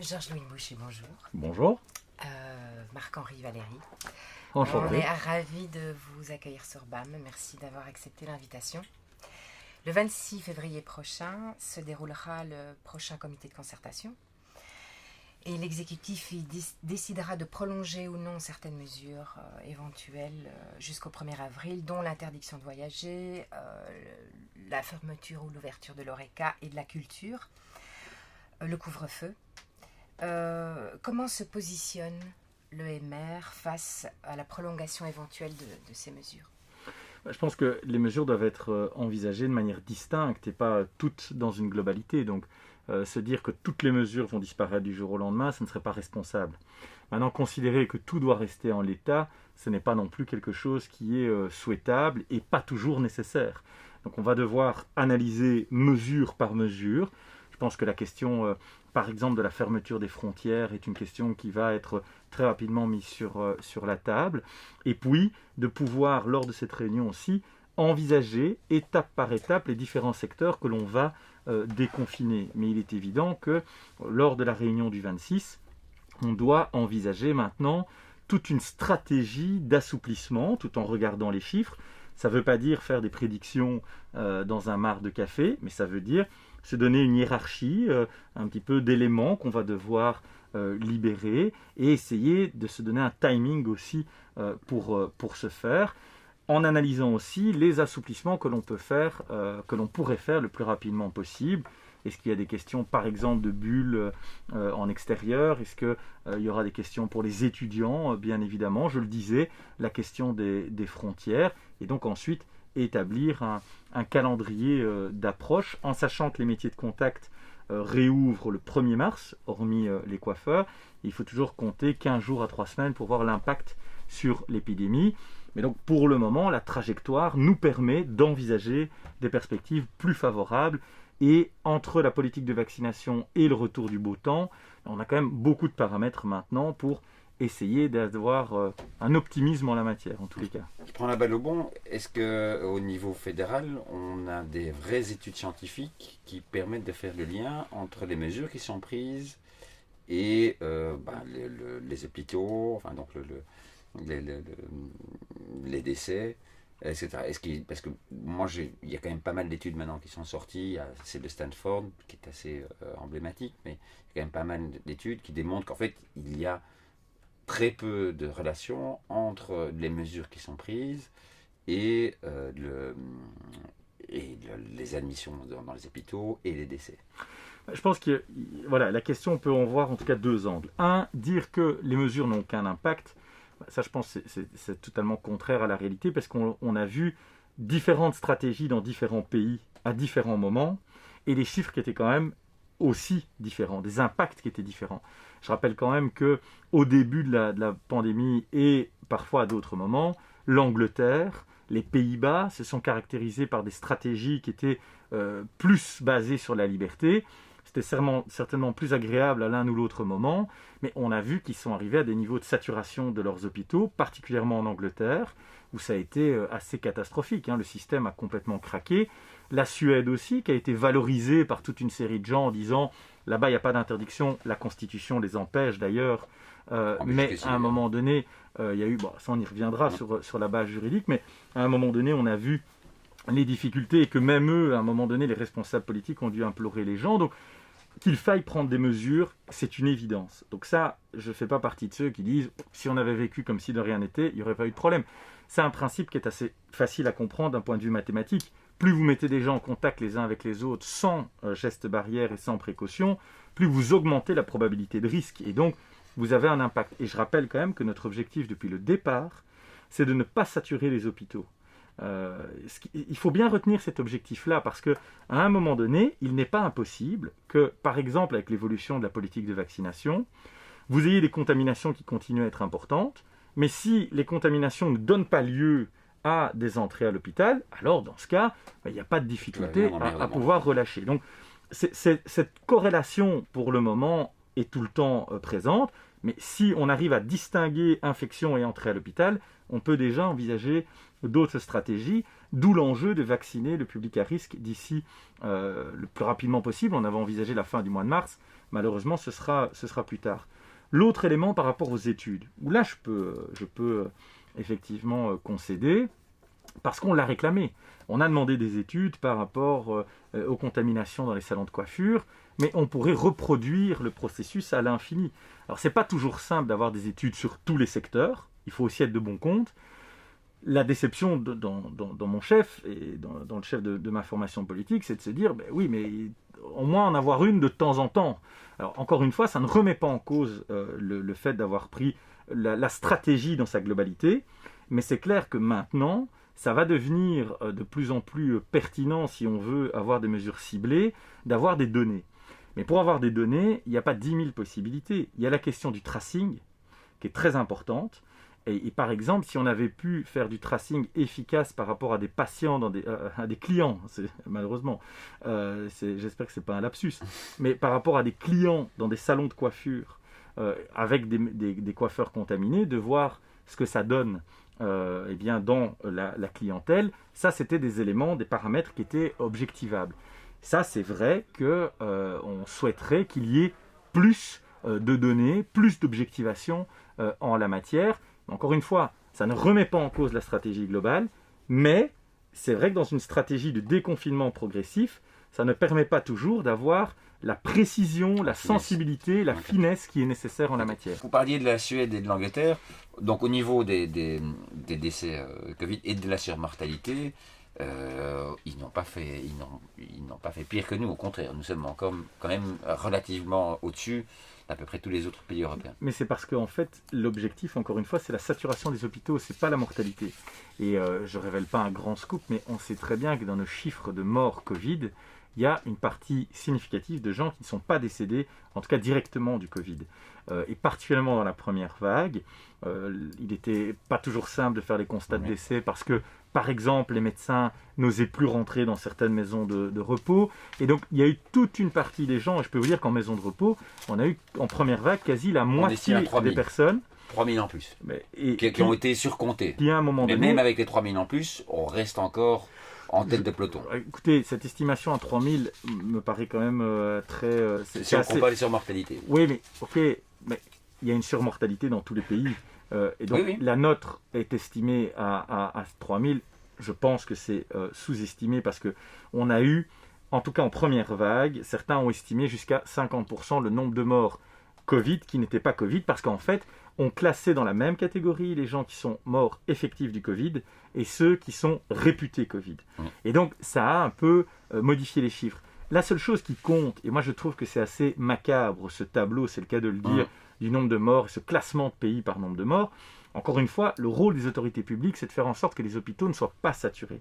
Georges-Louis Boucher, bonjour. Bonjour. Marc-Henri Valéry. Enchanté. On est ravis de vous accueillir sur BAM. Merci d'avoir accepté l'invitation. Le 26 février prochain se déroulera le prochain comité de concertation. Et l'exécutif décidera de prolonger ou non certaines mesures éventuelles jusqu'au 1er avril, dont l'interdiction de voyager, la fermeture ou l'ouverture de l'ORECA et de la culture, le couvre-feu. Comment se positionne l'EMR face à la prolongation éventuelle de ces mesures ? Je pense que les mesures doivent être envisagées de manière distincte et pas toutes dans une globalité. Donc, se dire que toutes les mesures vont disparaître du jour au lendemain, ce ne serait pas responsable. Maintenant, considérer que tout doit rester en l'état, ce n'est pas non plus quelque chose qui est souhaitable et pas toujours nécessaire. Donc, on va devoir analyser mesure par mesure. Je pense que la question, par exemple, de la fermeture des frontières est une question qui va être très rapidement mise sur la table. Et puis, de pouvoir, lors de cette réunion aussi, envisager étape par étape les différents secteurs que l'on va déconfiner. Mais il est évident que lors de la réunion du 26, on doit envisager maintenant toute une stratégie d'assouplissement tout en regardant les chiffres. Ça ne veut pas dire faire des prédictions dans un mar de café, mais ça veut dire se donner une hiérarchie, un petit peu d'éléments qu'on va devoir libérer et essayer de se donner un timing aussi pour ce faire, en analysant aussi les assouplissements que l'on peut faire, que l'on pourrait faire le plus rapidement possible. Est-ce qu'il y a des questions, par exemple, de bulles en extérieur ? Est-ce qu'il y aura des questions pour les étudiants ? Bien évidemment, je le disais, la question des frontières. Et donc ensuite, établir un calendrier d'approche, en sachant que les métiers de contact réouvrent le 1er mars, hormis les coiffeurs. Il faut toujours compter 15 jours à 3 semaines pour voir l'impact sur l'épidémie. Mais donc, pour le moment, la trajectoire nous permet d'envisager des perspectives plus favorables. Et entre la politique de vaccination et le retour du beau temps, on a quand même beaucoup de paramètres maintenant pour essayer d'avoir un optimisme en la matière, en tous les cas. Je prends la balle au bon. Est-ce qu'au niveau fédéral, on a des vraies études scientifiques qui permettent de faire le lien entre les mesures qui sont prises et les hôpitaux, enfin, donc les décès, etc. Parce que moi, il y a quand même pas mal d'études maintenant qui sont sorties. Il y a celle de Stanford qui est assez emblématique, mais il y a quand même pas mal d'études qui démontrent qu'en fait, il y a très peu de relations entre les mesures qui sont prises et les admissions dans les hôpitaux et les décès. Je pense que la question, on peut en voir en tout cas deux angles. Un, dire que les mesures n'ont aucun impact, ça je pense que c'est totalement contraire à la réalité parce qu'on a vu différentes stratégies dans différents pays à différents moments et des chiffres qui étaient quand même aussi différents, des impacts qui étaient différents. Je rappelle quand même qu'au début de la pandémie et parfois à d'autres moments, l'Angleterre, les Pays-Bas se sont caractérisés par des stratégies qui étaient plus basées sur la liberté. C'était certainement plus agréable à l'un ou l'autre moment, mais on a vu qu'ils sont arrivés à des niveaux de saturation de leurs hôpitaux, particulièrement en Angleterre, où ça a été assez catastrophique. Le système a complètement craqué. La Suède aussi, qui a été valorisée par toute une série de gens en disant « là-bas, il n'y a pas d'interdiction, la Constitution les empêche d'ailleurs ». Mais à un moment donné, il y a eu, ça on y reviendra sur la base juridique, mais à un moment donné, on a vu les difficultés et que même eux, à un moment donné, les responsables politiques ont dû implorer les gens. Donc, qu'il faille prendre des mesures, c'est une évidence. Donc ça, je ne fais pas partie de ceux qui disent « si on avait vécu comme si de rien n'était, il n'y aurait pas eu de problème ». C'est un principe qui est assez facile à comprendre d'un point de vue mathématique. Plus vous mettez des gens en contact les uns avec les autres sans gestes barrières et sans précaution, plus vous augmentez la probabilité de risque. Et donc, vous avez un impact. Et je rappelle quand même que notre objectif depuis le départ, c'est de ne pas saturer les hôpitaux. Il faut bien retenir cet objectif-là parce qu'à un moment donné, il n'est pas impossible que, par exemple, avec l'évolution de la politique de vaccination, vous ayez des contaminations qui continuent à être importantes, mais si les contaminations ne donnent pas lieu à des entrées à l'hôpital, alors dans ce cas, il n'y a pas de difficulté à pouvoir relâcher. Donc, cette corrélation, pour le moment, est tout le temps présente, mais si on arrive à distinguer infection et entrée à l'hôpital, on peut déjà envisager d'autres stratégies, d'où l'enjeu de vacciner le public à risque d'ici le plus rapidement possible. On avait envisagé la fin du mois de mars. malheureusement, ce sera plus tard. L'autre élément par rapport aux études, où là, je peux effectivement concéder, parce qu'on l'a réclamé. On a demandé des études par rapport aux contaminations dans les salons de coiffure, mais on pourrait reproduire le processus à l'infini. Alors, ce n'est pas toujours simple d'avoir des études sur tous les secteurs, il faut aussi être de bon compte. La déception dans mon chef et dans le chef de ma formation politique, c'est de se dire, ben oui, mais au moins en avoir une de temps en temps. Alors, encore une fois, ça ne remet pas en cause le fait d'avoir pris la stratégie dans sa globalité, mais c'est clair que maintenant, ça va devenir de plus en plus pertinent, si on veut avoir des mesures ciblées, d'avoir des données. Mais pour avoir des données, il n'y a pas 10 000 possibilités. Il y a la question du tracing, qui est très importante. Et par exemple, si on avait pu faire du tracing efficace par rapport à des patients, à des clients, malheureusement, j'espère que ce n'est pas un lapsus, mais par rapport à des clients dans des salons de coiffure, avec des coiffeurs contaminés, de voir ce que ça donne eh bien, dans la clientèle, ça c'était des éléments, des paramètres qui étaient objectivables. Ça c'est vrai qu'on souhaiterait qu'il y ait plus de données, plus d'objectivation en la matière. Encore une fois, ça ne remet pas en cause la stratégie globale, mais c'est vrai que dans une stratégie de déconfinement progressif, ça ne permet pas toujours d'avoir la précision, la sensibilité, la finesse qui est nécessaire en la matière. Vous parliez de la Suède et de l'Angleterre, donc au niveau des décès Covid et de la surmortalité, ils n'ont pas fait pire que nous, au contraire, nous sommes encore quand même relativement au-dessus d'à peu près tous les autres pays européens. Mais c'est parce qu'en fait, l'objectif, encore une fois, c'est la saturation des hôpitaux, c'est pas la mortalité. Et je révèle pas un grand scoop, mais on sait très bien que dans nos chiffres de morts Covid, il y a une partie significative de gens qui ne sont pas décédés, en tout cas directement du Covid. Et particulièrement dans la première vague, il n'était pas toujours simple de faire les constats de décès parce que, par exemple, les médecins n'osaient plus rentrer dans certaines maisons de repos. Et donc, il y a eu toute une partie des gens, et je peux vous dire qu'en maison de repos, on a eu en première vague quasi la moitié des personnes. 3 000 en plus, qui ont été surcomptés. À un moment donné, même avec les 3 000 en plus, on reste encore en tête de peloton. Écoutez, cette estimation à 3 000 me paraît quand même très... si on compare les surmortalités. Oui, mais ok, mais il y a une surmortalité dans tous les pays. Et donc, la nôtre est estimée à 3 000. Je pense que c'est sous-estimé parce qu'on a eu, en tout cas en première vague, certains ont estimé jusqu'à 50% le nombre de morts Covid qui n'étaient pas Covid parce qu'en fait, on classait dans la même catégorie les gens qui sont morts effectifs du Covid et ceux qui sont réputés Covid. Et donc, ça a un peu modifié les chiffres. La seule chose qui compte, et moi je trouve que c'est assez macabre ce tableau, c'est le cas de le dire, du nombre de morts, ce classement de pays par nombre de morts, encore une fois, le rôle des autorités publiques, c'est de faire en sorte que les hôpitaux ne soient pas saturés.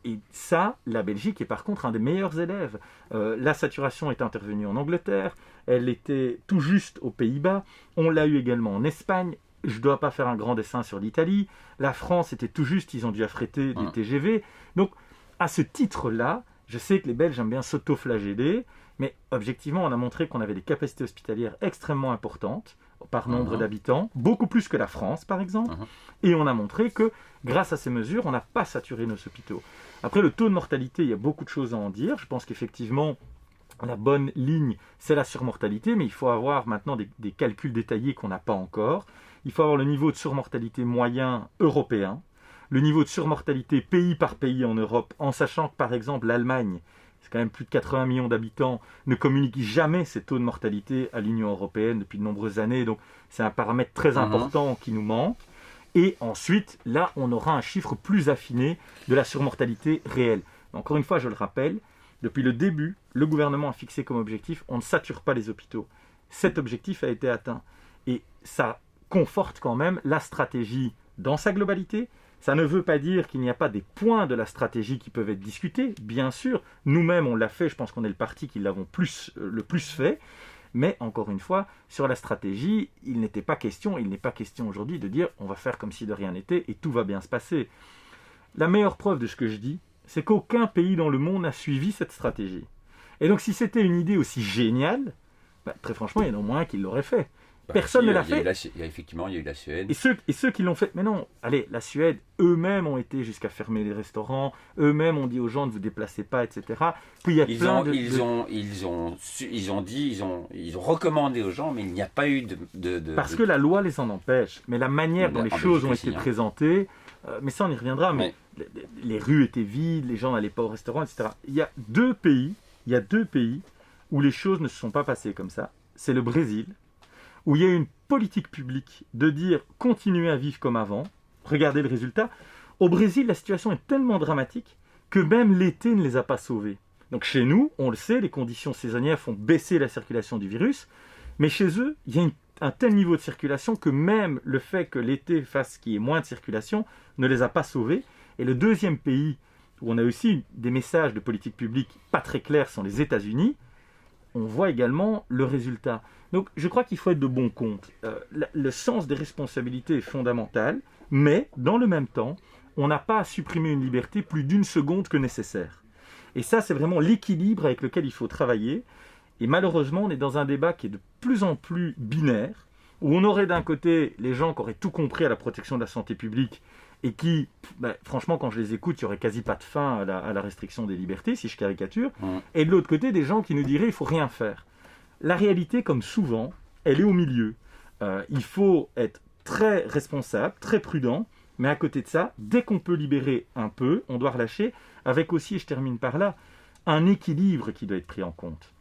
Et ça, la Belgique est par contre un des meilleurs élèves. La saturation est intervenue en Angleterre, elle était tout juste aux Pays-Bas, on l'a eu également en Espagne. Je ne dois pas faire un grand dessin sur l'Italie. La France était tout juste, ils ont dû affréter des TGV. Donc, à ce titre-là, je sais que les Belges aiment bien s'auto-flageller, mais objectivement, on a montré qu'on avait des capacités hospitalières extrêmement importantes par nombre d'habitants, beaucoup plus que la France, par exemple. Et on a montré que, grâce à ces mesures, on n'a pas saturé nos hôpitaux. Après, le taux de mortalité, il y a beaucoup de choses à en dire. Je pense qu'effectivement, la bonne ligne, c'est la surmortalité, mais il faut avoir maintenant des calculs détaillés qu'on n'a pas encore. Il faut avoir le niveau de surmortalité moyen européen, le niveau de surmortalité pays par pays en Europe, en sachant que, par exemple, l'Allemagne, c'est quand même plus de 80 millions d'habitants, ne communique jamais ces taux de mortalité à l'Union européenne depuis de nombreuses années. Donc, c'est un paramètre très important qui nous manque. Et ensuite, là, on aura un chiffre plus affiné de la surmortalité réelle. Encore une fois, je le rappelle, depuis le début, le gouvernement a fixé comme objectif, on ne sature pas les hôpitaux. Cet objectif a été atteint. Et ça conforte quand même la stratégie dans sa globalité. Ça ne veut pas dire qu'il n'y a pas des points de la stratégie qui peuvent être discutés. Bien sûr, nous-mêmes, on l'a fait. Je pense qu'on est le parti qui l'avons le plus fait. Mais encore une fois, sur la stratégie, il n'est pas question aujourd'hui de dire on va faire comme si de rien n'était et tout va bien se passer. La meilleure preuve de ce que je dis, c'est qu'aucun pays dans le monde n'a suivi cette stratégie. Et donc si c'était une idée aussi géniale, très franchement, il y en a au moins un qui l'aurait fait. Personne ne l'a fait. Effectivement, il y a eu la Suède. Et ceux qui l'ont fait, mais non, allez, la Suède, eux-mêmes ont été jusqu'à fermer les restaurants, eux-mêmes ont dit aux gens ne vous déplacez pas, etc. Puis il y a ils ont recommandé aux gens, mais il n'y a pas eu Parce que la loi les en empêche, mais la manière dont les choses ont été présentées, mais ça on y reviendra, mais les rues étaient vides, les gens n'allaient pas au restaurant, etc. Il y a deux pays où les choses ne se sont pas passées comme ça. C'est le Brésil, où il y a une politique publique de dire continuez à vivre comme avant, regardez le résultat. Au Brésil, la situation est tellement dramatique que même l'été ne les a pas sauvés. Donc chez nous, on le sait, les conditions saisonnières font baisser la circulation du virus, mais chez eux, il y a un tel niveau de circulation que même le fait que l'été fasse qu'il y ait moins de circulation ne les a pas sauvés. Et le deuxième pays où on a aussi des messages de politique publique pas très clairs sont les États-Unis. On voit également le résultat. Donc je crois qu'il faut être de bon compte. Le sens des responsabilités est fondamental, mais dans le même temps, on n'a pas à supprimer une liberté plus d'une seconde que nécessaire. Et ça, c'est vraiment l'équilibre avec lequel il faut travailler. Et malheureusement, on est dans un débat qui est de plus en plus binaire, où on aurait d'un côté les gens qui auraient tout compris à la protection de la santé publique et qui, franchement, quand je les écoute, il n'y aurait quasi pas de fin à la restriction des libertés, si je caricature. Et de l'autre côté, des gens qui nous diraient il ne faut rien faire. La réalité, comme souvent, elle est au milieu. Il faut être très responsable, très prudent, mais à côté de ça, dès qu'on peut libérer un peu, on doit relâcher, avec aussi, et je termine par là, un équilibre qui doit être pris en compte.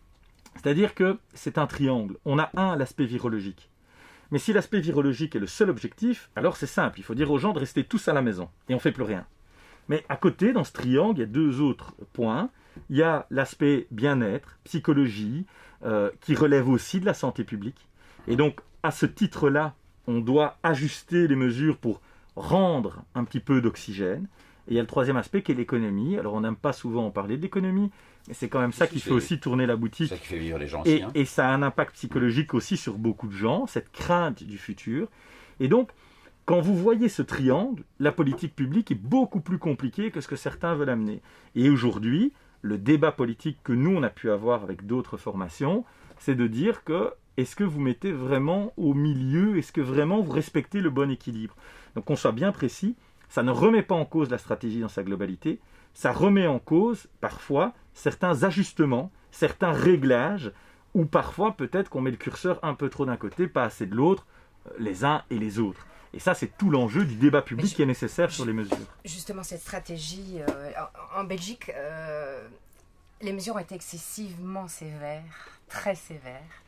C'est-à-dire que c'est un triangle. On a l'aspect virologique. Mais si l'aspect virologique est le seul objectif, alors c'est simple, il faut dire aux gens de rester tous à la maison, et on ne fait plus rien. Mais à côté, dans ce triangle, il y a deux autres points. Il y a l'aspect bien-être, psychologie, qui relève aussi de la santé publique. Et donc, à ce titre-là, on doit ajuster les mesures pour rendre un petit peu d'oxygène. Et il y a le troisième aspect qui est l'économie. Alors, on n'aime pas souvent en parler de l'économie, mais c'est quand même ça qui fait aussi tourner la boutique. C'est ça qui fait vivre les gens aussi. Et ça a un impact psychologique aussi sur beaucoup de gens, cette crainte du futur. Et donc, quand vous voyez ce triangle, la politique publique est beaucoup plus compliquée que ce que certains veulent amener. Et aujourd'hui, le débat politique que nous, on a pu avoir avec d'autres formations, c'est de dire que est-ce que vous mettez vraiment au milieu, est-ce que vraiment vous respectez le bon équilibre? Donc qu'on soit bien précis, ça ne remet pas en cause la stratégie dans sa globalité, ça remet en cause parfois certains ajustements, certains réglages, ou parfois peut-être qu'on met le curseur un peu trop d'un côté, pas assez de l'autre, les uns et les autres. Et ça, c'est tout l'enjeu du débat public qui est nécessaire sur les mesures. Justement, cette stratégie, en Belgique, les mesures ont été excessivement sévères, très sévères.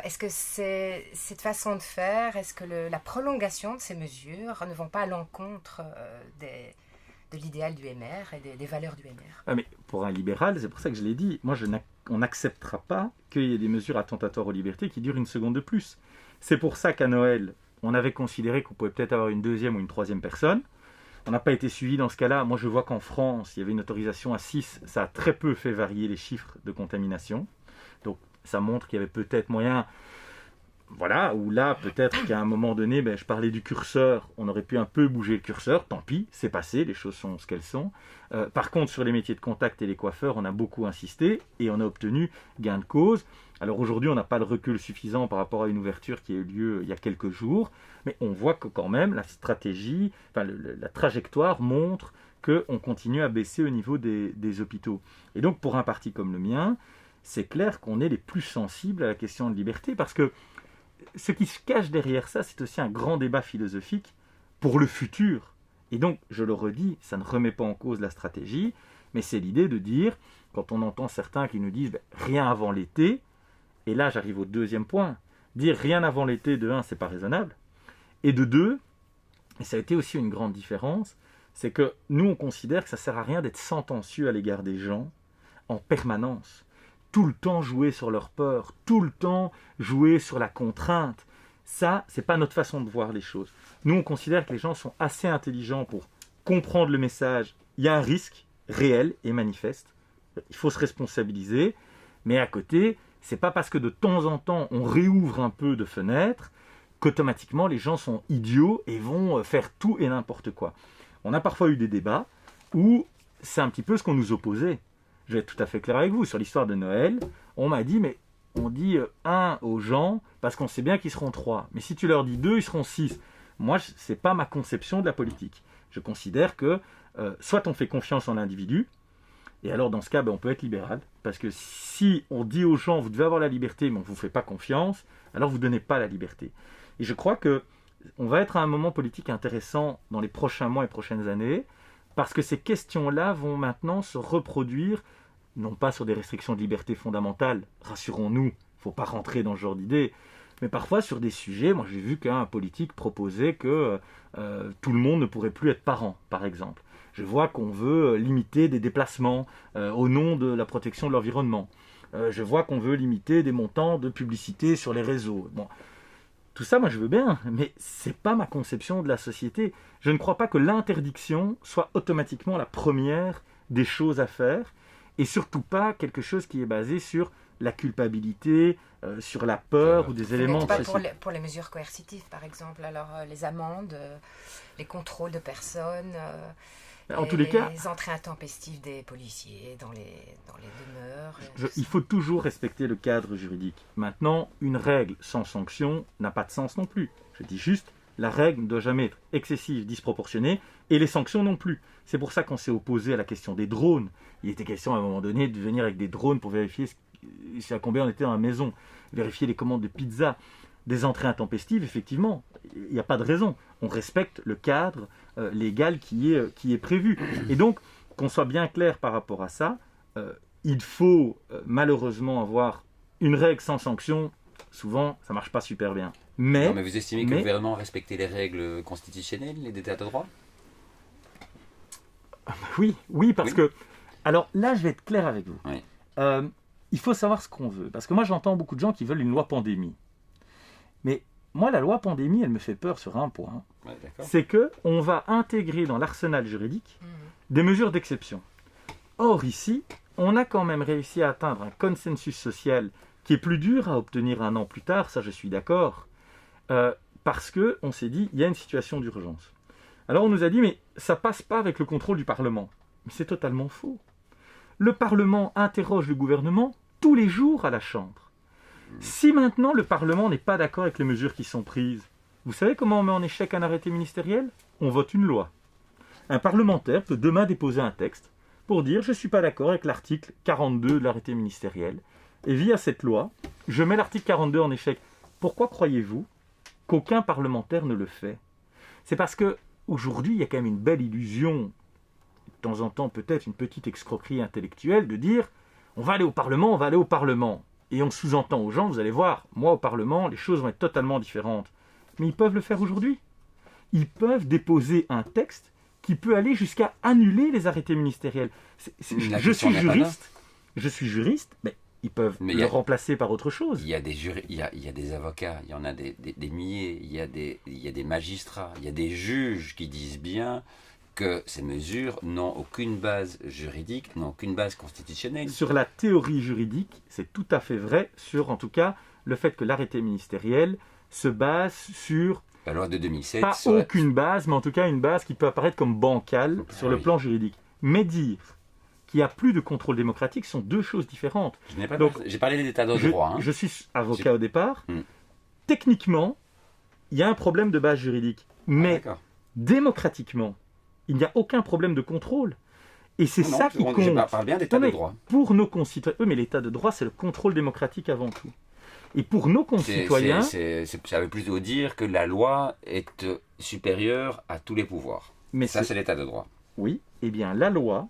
Est-ce que c'est cette façon de faire, est-ce que la prolongation de ces mesures ne vont pas à l'encontre de l'idéal du MR et des valeurs du MR? Mais pour un libéral, c'est pour ça que je l'ai dit, on n'acceptera pas qu'il y ait des mesures attentatoires aux libertés qui durent une seconde de plus. C'est pour ça qu'à Noël, on avait considéré qu'on pouvait peut-être avoir une deuxième ou une troisième personne. On n'a pas été suivi dans ce cas-là. Moi, je vois qu'en France, il y avait une autorisation à 6. Ça a très peu fait varier les chiffres de contamination. Donc, ça montre qu'il y avait peut-être moyen... Voilà, ou là, peut-être qu'à un moment donné, je parlais du curseur, on aurait pu un peu bouger le curseur, tant pis, c'est passé, les choses sont ce qu'elles sont. Par contre, sur les métiers de contact et les coiffeurs, on a beaucoup insisté et on a obtenu gain de cause. Alors aujourd'hui, on n'a pas le recul suffisant par rapport à une ouverture qui a eu lieu il y a quelques jours, mais on voit que quand même, la stratégie, la trajectoire montre qu'on continue à baisser au niveau des hôpitaux. Et donc, pour un parti comme le mien, c'est clair qu'on est les plus sensibles à la question de liberté, parce que ce qui se cache derrière ça, c'est aussi un grand débat philosophique pour le futur. Et donc, je le redis, ça ne remet pas en cause la stratégie, mais c'est l'idée de dire, quand on entend certains qui nous disent rien avant l'été, et là j'arrive au deuxième point, dire rien avant l'été, de 1, c'est pas raisonnable, et de 2, et ça a été aussi une grande différence, c'est que nous on considère que ça sert à rien d'être sentencieux à l'égard des gens en permanence. Tout le temps jouer sur leur peur, tout le temps jouer sur la contrainte. Ça, c'est pas notre façon de voir les choses. Nous, on considère que les gens sont assez intelligents pour comprendre le message. Il y a un risque réel et manifeste. Il faut se responsabiliser. Mais à côté, c'est pas parce que de temps en temps, on réouvre un peu de fenêtres qu'automatiquement, les gens sont idiots et vont faire tout et n'importe quoi. On a parfois eu des débats où c'est un petit peu ce qu'on nous opposait. Je vais être tout à fait clair avec vous. Sur l'histoire de Noël, on m'a dit, mais on dit 1 aux gens parce qu'on sait bien qu'ils seront 3. Mais si tu leur dis 2, ils seront 6. Moi, ce n'est pas ma conception de la politique. Je considère que soit on fait confiance en l'individu, et alors dans ce cas, on peut être libéral. Parce que si on dit aux gens, vous devez avoir la liberté, mais on ne vous fait pas confiance, alors vous ne donnez pas la liberté. Et je crois qu'on va être à un moment politique intéressant dans les prochains mois et prochaines années, parce que ces questions-là vont maintenant se reproduire, non pas sur des restrictions de liberté fondamentale, rassurons-nous, il ne faut pas rentrer dans ce genre d'idée, mais parfois sur des sujets. Moi j'ai vu qu'un politique proposait que tout le monde ne pourrait plus être parent, par exemple. Je vois qu'on veut limiter des déplacements au nom de la protection de l'environnement. Je vois qu'on veut limiter des montants de publicité sur les réseaux. Bon, tout ça, moi je veux bien, mais c'est pas ma conception de la société. Je ne crois pas que l'interdiction soit automatiquement la première des choses à faire, et surtout pas quelque chose qui est basé sur la culpabilité, sur la peur ou des éléments... Pas pour les mesures coercitives, par exemple, alors les amendes, les contrôles de personnes... En tous les cas, les entrées intempestives des policiers dans les demeures. Il faut toujours respecter le cadre juridique. Maintenant, une règle sans sanction n'a pas de sens non plus. Je dis juste, la règle ne doit jamais être excessive, disproportionnée, et les sanctions non plus. C'est pour ça qu'on s'est opposé à la question des drones. Il était question à un moment donné de venir avec des drones pour vérifier à combien on était dans la maison, vérifier les commandes de pizza. Des entrées intempestives, effectivement, il n'y a pas de raison. On respecte le cadre légal qui est prévu. Et donc, qu'on soit bien clair par rapport à ça, il faut malheureusement avoir une règle sans sanction. Souvent, ça ne marche pas super bien. Mais vous estimez que le gouvernement a respecté les règles constitutionnelles, les états de droit ? Oui, parce que... Alors là, je vais être clair avec vous. Oui. Il faut savoir ce qu'on veut. Parce que moi, j'entends beaucoup de gens qui veulent une loi pandémie. Mais moi, la loi pandémie, elle me fait peur sur un point. Ouais, c'est qu'on va intégrer dans l'arsenal juridique des mesures d'exception. Or, ici, on a quand même réussi à atteindre un consensus social qui est plus dur à obtenir 1 an plus tard, ça je suis d'accord, parce qu'on s'est dit, il y a une situation d'urgence. Alors on nous a dit, mais ça passe pas avec le contrôle du Parlement. Mais c'est totalement faux. Le Parlement interroge le gouvernement tous les jours à la Chambre. Si maintenant le Parlement n'est pas d'accord avec les mesures qui sont prises, vous savez comment on met en échec un arrêté ministériel ? On vote une loi. Un parlementaire peut demain déposer un texte pour dire « je ne suis pas d'accord avec l'article 42 de l'arrêté ministériel » et via cette loi, je mets l'article 42 en échec. Pourquoi croyez-vous qu'aucun parlementaire ne le fait ? C'est parce qu'aujourd'hui, il y a quand même une belle illusion, de temps en temps peut-être une petite escroquerie intellectuelle, de dire « on va aller au Parlement, on va aller au Parlement ». Et on sous-entend aux gens, vous allez voir, moi au Parlement, les choses vont être totalement différentes. Mais ils peuvent le faire aujourd'hui. Ils peuvent déposer un texte qui peut aller jusqu'à annuler les arrêtés ministériels. Je suis juriste, mais ils peuvent le remplacer par autre chose. Il y a des avocats, il y en a des milliers, il y a des magistrats, il y a des juges qui disent bien que ces mesures n'ont aucune base juridique, n'ont aucune base constitutionnelle. Sur la théorie juridique, c'est tout à fait vrai, sur en tout cas le fait que l'arrêté ministériel se base sur... La loi de 2007... Pas aucune base, mais en tout cas une base qui peut apparaître comme bancale sur le plan juridique. Mais dire qu'il n'y a plus de contrôle démocratique sont deux choses différentes. J'ai parlé de l'état de droit. Je suis avocat au départ. Techniquement, il y a un problème de base juridique. Mais démocratiquement, il n'y a aucun problème de contrôle. Et c'est ça qui compte. Je parle bien d'état de droit. Pour nos concitoyens... Oui, mais l'état de droit, c'est le contrôle démocratique avant tout. Et pour nos concitoyens... Ça veut plutôt dire que la loi est supérieure à tous les pouvoirs. Mais ça, c'est l'état de droit. Oui, eh bien la loi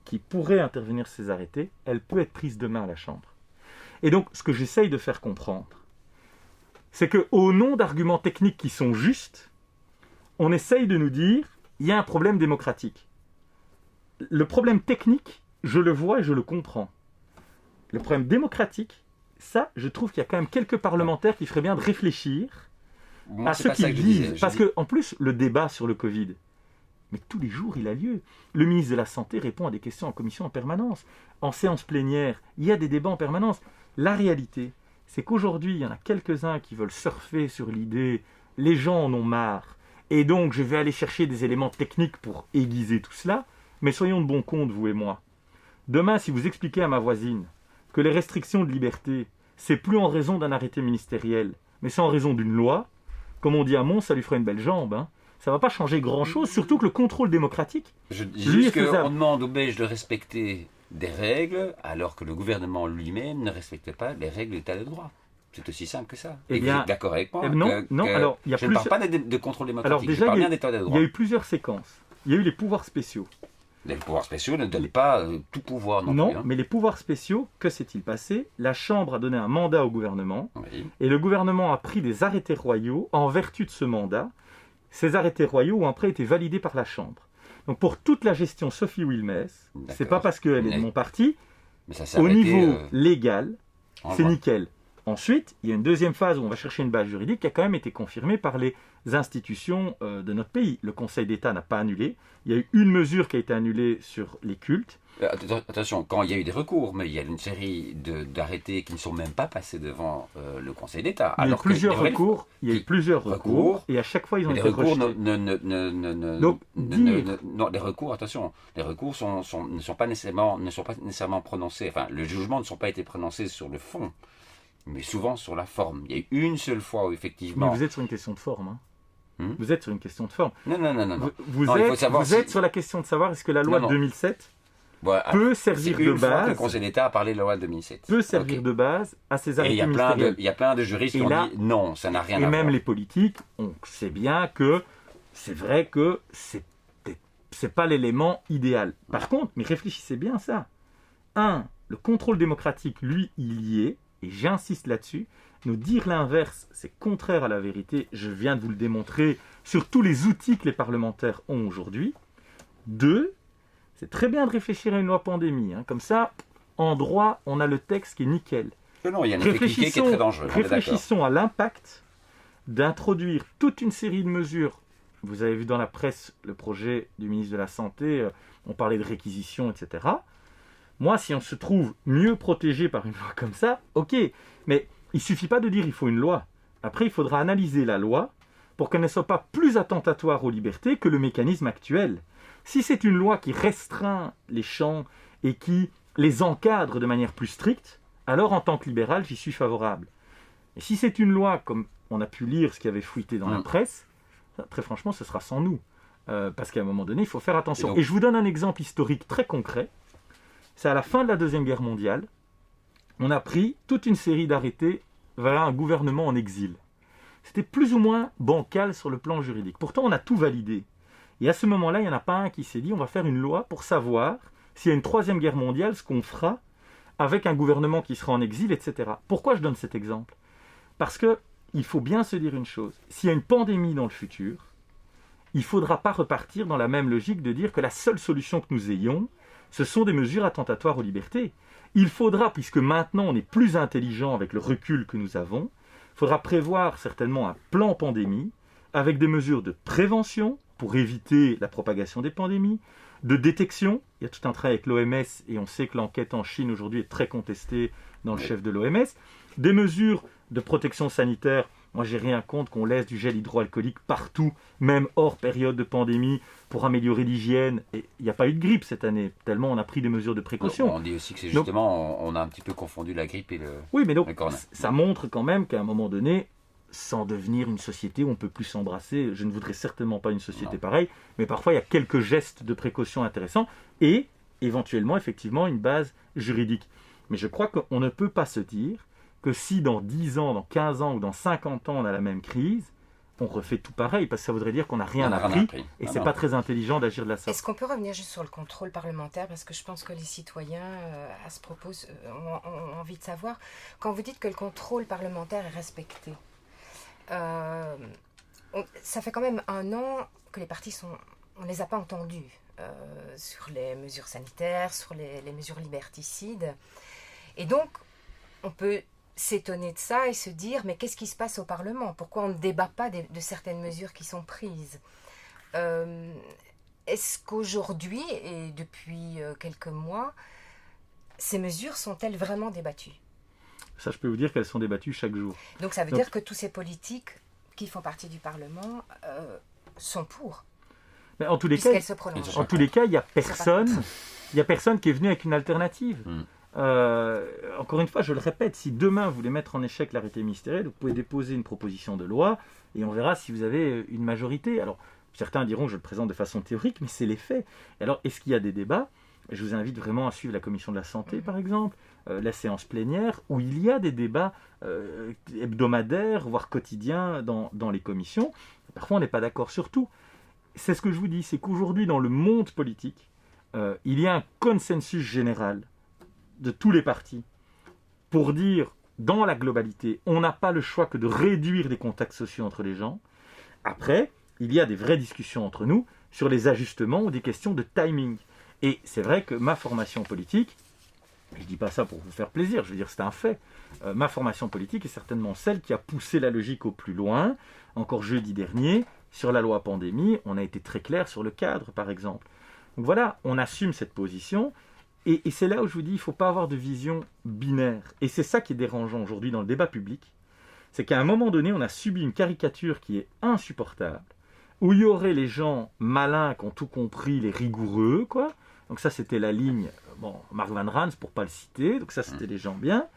qui pourrait intervenir sur ces arrêtés, elle peut être prise demain à la Chambre. Et donc, ce que j'essaye de faire comprendre, c'est qu'au nom d'arguments techniques qui sont justes, on essaye de nous dire, il y a un problème démocratique. Le problème technique, je le vois et je le comprends. Le problème démocratique, ça, je trouve qu'il y a quand même quelques parlementaires qui feraient bien de réfléchir à ce qu'ils disent. Parce qu'en plus, le débat sur le Covid, mais tous les jours, il a lieu. Le ministre de la Santé répond à des questions en commission en permanence. En séance plénière, il y a des débats en permanence. La réalité, c'est qu'aujourd'hui, il y en a quelques-uns qui veulent surfer sur l'idée « les gens en ont marre ». Et donc, je vais aller chercher des éléments techniques pour aiguiser tout cela. Mais soyons de bon compte, vous et moi. Demain, si vous expliquez à ma voisine que les restrictions de liberté, c'est plus en raison d'un arrêté ministériel, mais c'est en raison d'une loi. Comme on dit à Mons, ça lui fera une belle jambe. Hein. Ça ne va pas changer grand-chose, surtout que le contrôle démocratique, Je dis lui, est juste qu'on faisable. demande aux Belges de respecter des règles, alors que le gouvernement lui-même ne respecte pas les règles de l'état de droit. C'est aussi simple que ça. Eh Et bien, vous êtes d'accord avec moi non, alors, il y a je ne parle pas de contrôle démocratique, Alors déjà, je parle il y a- bien d'état de Il droit. y a eu plusieurs séquences. Il y a eu les pouvoirs spéciaux. Les pouvoirs spéciaux ne donnent pas tout pouvoir non, Non, plus. Hein. mais les pouvoirs spéciaux, que s'est-il passé? La Chambre a donné un mandat au gouvernement, Oui. et le gouvernement a pris des arrêtés royaux en vertu de ce mandat. Ces arrêtés royaux ont après été validés par la Chambre. Donc pour toute la gestion Sophie Wilmès, c'est D'accord. pas parce qu'elle est de Mais- mon parti, Mais ça s'est au arrêté, niveau euh, légal, en c'est droit. nickel. Ensuite, il y a une deuxième phase où on va chercher une base juridique qui a quand même été confirmée par les institutions de notre pays. Le Conseil d'État n'a pas annulé. Il y a eu une mesure qui a été annulée sur les cultes. Attention, quand il y a eu des recours, mais il y a une série d'arrêtés qui ne sont même pas passés devant le Conseil d'État. Il y a eu Alors que plusieurs les vrais- recours. Il y a eu plusieurs recours. recours, Et à chaque fois, ils ont Mais les été recours rejetés. Donc, dire- non, les recours, attention, les recours ne sont pas nécessairement prononcés. Enfin, le jugement ne sont pas été prononcés sur le fond, mais souvent sur la forme. Il y a eu une seule fois où Mais effectivement. vous êtes sur une question de forme. Hein. Hmm Vous êtes sur une question de forme. Non. Vous Non, il faut êtes, savoir vous si- êtes sur la question de savoir est-ce que la loi Non, de non. 2007 Voilà, peut c'est servir une de fois que le base, Conseil d'État a parlé de la loi de 2007. peut servir Ok. de base à ces Et arrêtés il y a ministériels. plein de juristes Et qui ont là- dit non, ça n'a rien Et à même voir. les politiques, on sait bien que c'est vrai que c'est pas l'élément idéal. Par contre, mais réfléchissez bien à ça. Le contrôle démocratique, lui, il y est, et j'insiste là-dessus. Nous dire l'inverse, c'est contraire à la vérité. Je viens de vous le démontrer sur tous les outils que les parlementaires ont aujourd'hui. 2, c'est très bien de réfléchir à une loi pandémie. Hein. Comme ça, en droit, on a le texte qui est nickel. Non, il y a un effet cliquet qui est très dangereux. on est d'accord. Réfléchissons à l'impact d'introduire toute une série de mesures. Vous avez vu dans la presse le projet du ministre de la Santé, on parlait de réquisition, etc. Moi, si on se trouve mieux protégé par une loi comme ça, ok, mais il suffit pas de dire il faut une loi. Après, il faudra analyser la loi pour qu'elle ne soit pas plus attentatoire aux libertés que le mécanisme actuel. Si c'est une loi qui restreint les champs et qui les encadre de manière plus stricte, alors en tant que libéral, j'y suis favorable. Et si c'est une loi, comme on a pu lire ce qui avait fuité dans la presse, ça, très franchement, ce sera sans nous. Parce qu'à un moment donné, il faut faire attention. Et je vous donne un exemple historique très concret. C'est à la fin de la Deuxième Guerre mondiale, on a pris toute une série d'arrêtés vers un gouvernement en exil. C'était plus ou moins bancal sur le plan juridique. Pourtant, on a tout validé. Et à ce moment-là, il n'y en a pas un qui s'est dit on va faire une loi pour savoir s'il y a une troisième guerre mondiale, ce qu'on fera avec un gouvernement qui sera en exil, etc. Pourquoi je donne cet exemple? Parce qu'il faut bien se dire une chose. S'il y a une pandémie dans le futur, il ne faudra pas repartir dans la même logique de dire que la seule solution que nous ayons, ce sont des mesures attentatoires aux libertés. Il faudra, puisque maintenant on est plus intelligent avec le recul que nous avons, il faudra prévoir certainement un plan pandémie avec des mesures de prévention pour éviter la propagation des pandémies, de détection. Il y a tout un travail avec l'OMS et on sait que l'enquête en Chine aujourd'hui est très contestée dans le chef de l'OMS. Des mesures de protection sanitaire. Moi, j'ai rien contre qu'on laisse du gel hydroalcoolique partout, même hors période de pandémie, pour améliorer l'hygiène. Et il n'y a pas eu de grippe cette année, tellement on a pris des mesures de précaution. On dit aussi que c'est justement, on a un petit peu confondu la grippe et le. Oui, mais donc, le corona. ça montre quand même qu'à un moment donné, sans devenir une société où on ne peut plus s'embrasser, je ne voudrais certainement pas une société pareille, mais parfois il y a quelques gestes de précaution intéressants et éventuellement, effectivement, une base juridique. Mais je crois qu'on ne peut pas se dire que si dans 10 ans, dans 15 ans ou dans 50 ans, on a la même crise, on refait tout pareil, parce que ça voudrait dire qu'on n'a rien appris, et c'est pas très intelligent d'agir de la sorte. Est-ce qu'on peut revenir juste sur le contrôle parlementaire, parce que je pense que les citoyens, à ce propos, ont envie de savoir, quand vous dites que le contrôle parlementaire est respecté, ça fait quand même 1 an que les partis on ne les a pas entendus sur les mesures sanitaires, sur les mesures liberticides, et donc on peut s'étonner de ça et se dire mais qu'est-ce qui se passe au Parlement? Pourquoi on ne débat pas de certaines mesures qui sont prises? Est-ce qu'aujourd'hui et depuis quelques mois, ces mesures sont-elles vraiment débattues? Ça, je peux vous dire qu'elles sont débattues chaque jour. Donc ça veut dire que tous ces politiques qui font partie du Parlement sont pour. Mais en tous les cas, il n'y a personne qui est venu avec une alternative. Encore une fois, je le répète, si demain vous voulez mettre en échec l'arrêté ministériel, vous pouvez déposer une proposition de loi et on verra si vous avez une majorité. Alors, certains diront que je le présente de façon théorique, mais c'est les faits. Alors, est-ce qu'il y a des débats ? Je vous invite vraiment à suivre la commission de la santé, par exemple, la séance plénière, où il y a des débats hebdomadaires, voire quotidiens dans les commissions. Parfois, on n'est pas d'accord sur tout. C'est ce que je vous dis, c'est qu'aujourd'hui, dans le monde politique, il y a un consensus général de tous les partis pour dire, dans la globalité, on n'a pas le choix que de réduire les contacts sociaux entre les gens. Après, il y a des vraies discussions entre nous sur les ajustements ou des questions de timing. Et c'est vrai que ma formation politique, je ne dis pas ça pour vous faire plaisir, je veux dire c'est un fait, ma formation politique est certainement celle qui a poussé la logique au plus loin. Encore jeudi dernier, sur la loi pandémie, on a été très clair sur le cadre, par exemple. Donc voilà, on assume cette position. Et c'est là où je vous dis, il ne faut pas avoir de vision binaire. Et c'est ça qui est dérangeant aujourd'hui dans le débat public. C'est qu'à un moment donné, on a subi une caricature qui est insupportable, où il y aurait les gens malins qui ont tout compris, les rigoureux, quoi. Donc ça, c'était la ligne, Mark Van Rans, pour ne pas le citer. Donc ça, c'était les gens bien.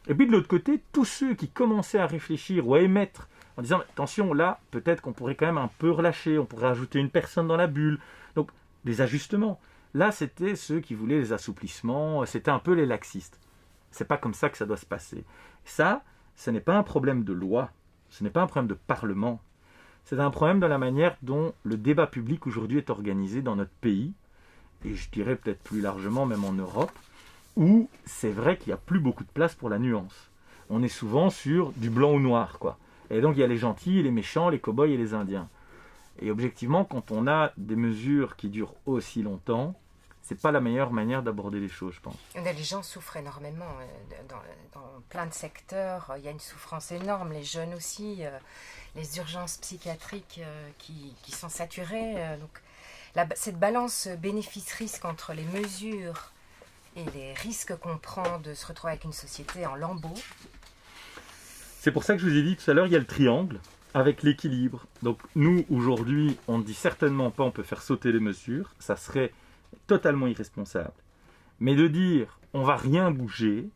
Et puis de l'autre côté, tous ceux qui commençaient à réfléchir ou à émettre, en disant, attention, là, peut-être qu'on pourrait quand même un peu relâcher, on pourrait ajouter une personne dans la bulle. Donc, des ajustements. Là, c'était ceux qui voulaient les assouplissements, c'était un peu les laxistes. C'est pas comme ça que ça doit se passer. Ça, ce n'est pas un problème de loi, ce n'est pas un problème de parlement. C'est un problème de la manière dont le débat public aujourd'hui est organisé dans notre pays, et je dirais peut-être plus largement même en Europe, où c'est vrai qu'il n'y a plus beaucoup de place pour la nuance. On est souvent sur du blanc ou noir, quoi. Et donc il y a les gentils, les méchants, les cow-boys et les indiens. Et objectivement, quand on a des mesures qui durent aussi longtemps, c'est pas la meilleure manière d'aborder les choses, je pense. Les gens souffrent énormément dans plein de secteurs. Il y a une souffrance énorme. Les jeunes aussi, les urgences psychiatriques qui sont saturées. Donc, cette balance bénéfice-risque entre les mesures et les risques qu'on prend de se retrouver avec une société en lambeaux. C'est pour ça que je vous ai dit tout à l'heure, il y a le triangle avec l'équilibre. Donc nous, aujourd'hui, on ne dit certainement pas on peut faire sauter les mesures. Ça serait totalement irresponsable. Mais de dire on va rien bouger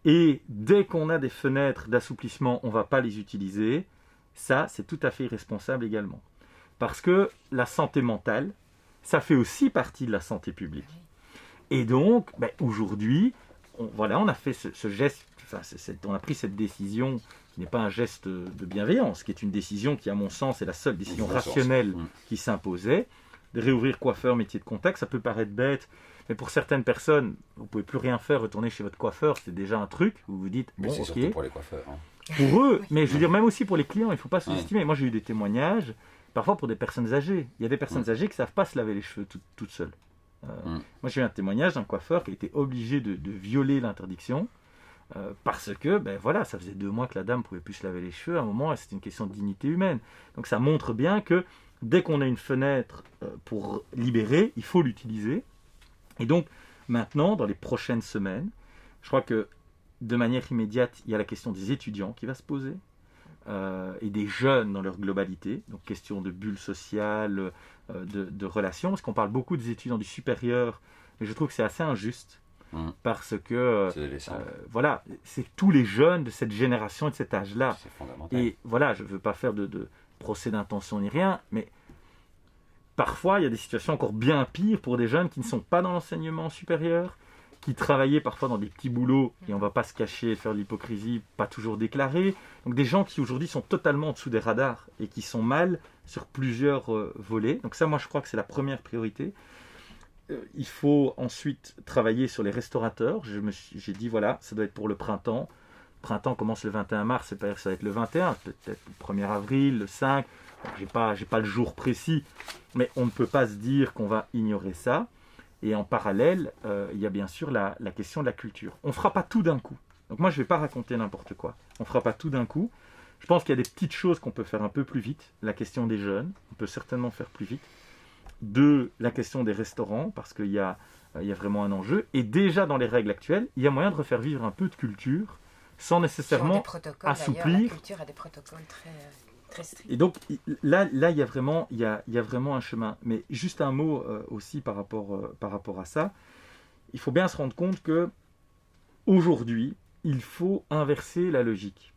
et dès qu'on a des fenêtres d'assouplissement, on ne va pas les utiliser, ça, c'est tout à fait irresponsable également. Parce que la santé mentale, ça fait aussi partie de la santé publique. Et donc, aujourd'hui, on a fait ce geste, on a pris cette décision qui n'est pas un geste de bienveillance, qui est une décision qui, à mon sens, est la seule décision rationnelle qui s'imposait, de réouvrir coiffeur, métier de contact. Ça peut paraître bête, mais pour certaines personnes, vous ne pouvez plus rien faire, retourner chez votre coiffeur, c'est déjà un truc, vous vous dites, bon, c'est ok. surtout pour les coiffeurs. Pour eux, mais je veux dire, même aussi pour les clients, il ne faut pas sous-estimer. Moi, j'ai eu des témoignages, parfois pour des personnes âgées. Il y a des personnes âgées qui ne savent pas se laver les cheveux toutes seules. Moi, j'ai eu un témoignage d'un coiffeur qui a été obligé de violer l'interdiction parce que, ça faisait 2 mois que la dame ne pouvait plus se laver les cheveux. À un moment, c'était une question de dignité humaine. Donc, ça montre bien que dès qu'on a une fenêtre pour libérer, il faut l'utiliser. Et donc, maintenant, dans les prochaines semaines, je crois que de manière immédiate, il y a la question des étudiants qui va se poser et des jeunes dans leur globalité. Donc, question de bulle sociale, de relations, parce qu'on parle beaucoup des étudiants du supérieur, mais je trouve que c'est assez injuste parce que c'est tous les jeunes de cette génération et de cet âge-là. C'est fondamental. Et voilà, je ne veux pas faire de procès d'intention ni rien, mais parfois il y a des situations encore bien pires pour des jeunes qui ne sont pas dans l'enseignement supérieur, qui travaillaient parfois dans des petits boulots, et on ne va pas se cacher et faire de l'hypocrisie, pas toujours déclarée. Donc des gens qui aujourd'hui sont totalement en dessous des radars et qui sont mal sur plusieurs volets. Donc ça, moi je crois que c'est la première priorité. Il faut ensuite travailler sur les restaurateurs. J'ai dit voilà, ça doit être pour le printemps. Le printemps commence le 21 mars, c'est pas dire que ça va être le 21, peut-être le 1er avril, le 5. J'ai pas le jour précis, mais on ne peut pas se dire qu'on va ignorer ça. Et en parallèle, il y a bien sûr la question de la culture. On ne fera pas tout d'un coup. Donc moi, je ne vais pas raconter n'importe quoi. On ne fera pas tout d'un coup. Je pense qu'il y a des petites choses qu'on peut faire un peu plus vite. La question des jeunes, on peut certainement faire plus vite. 2, la question des restaurants, parce qu'il y a vraiment un enjeu. Et déjà, dans les règles actuelles, il y a moyen de refaire vivre un peu de culture sans nécessairement assouplir. La culture a des protocoles très stricts. Et donc, là il y a vraiment un chemin. Mais juste un mot aussi par rapport à ça. Il faut bien se rendre compte que Aujourd'hui, il faut inverser la logique.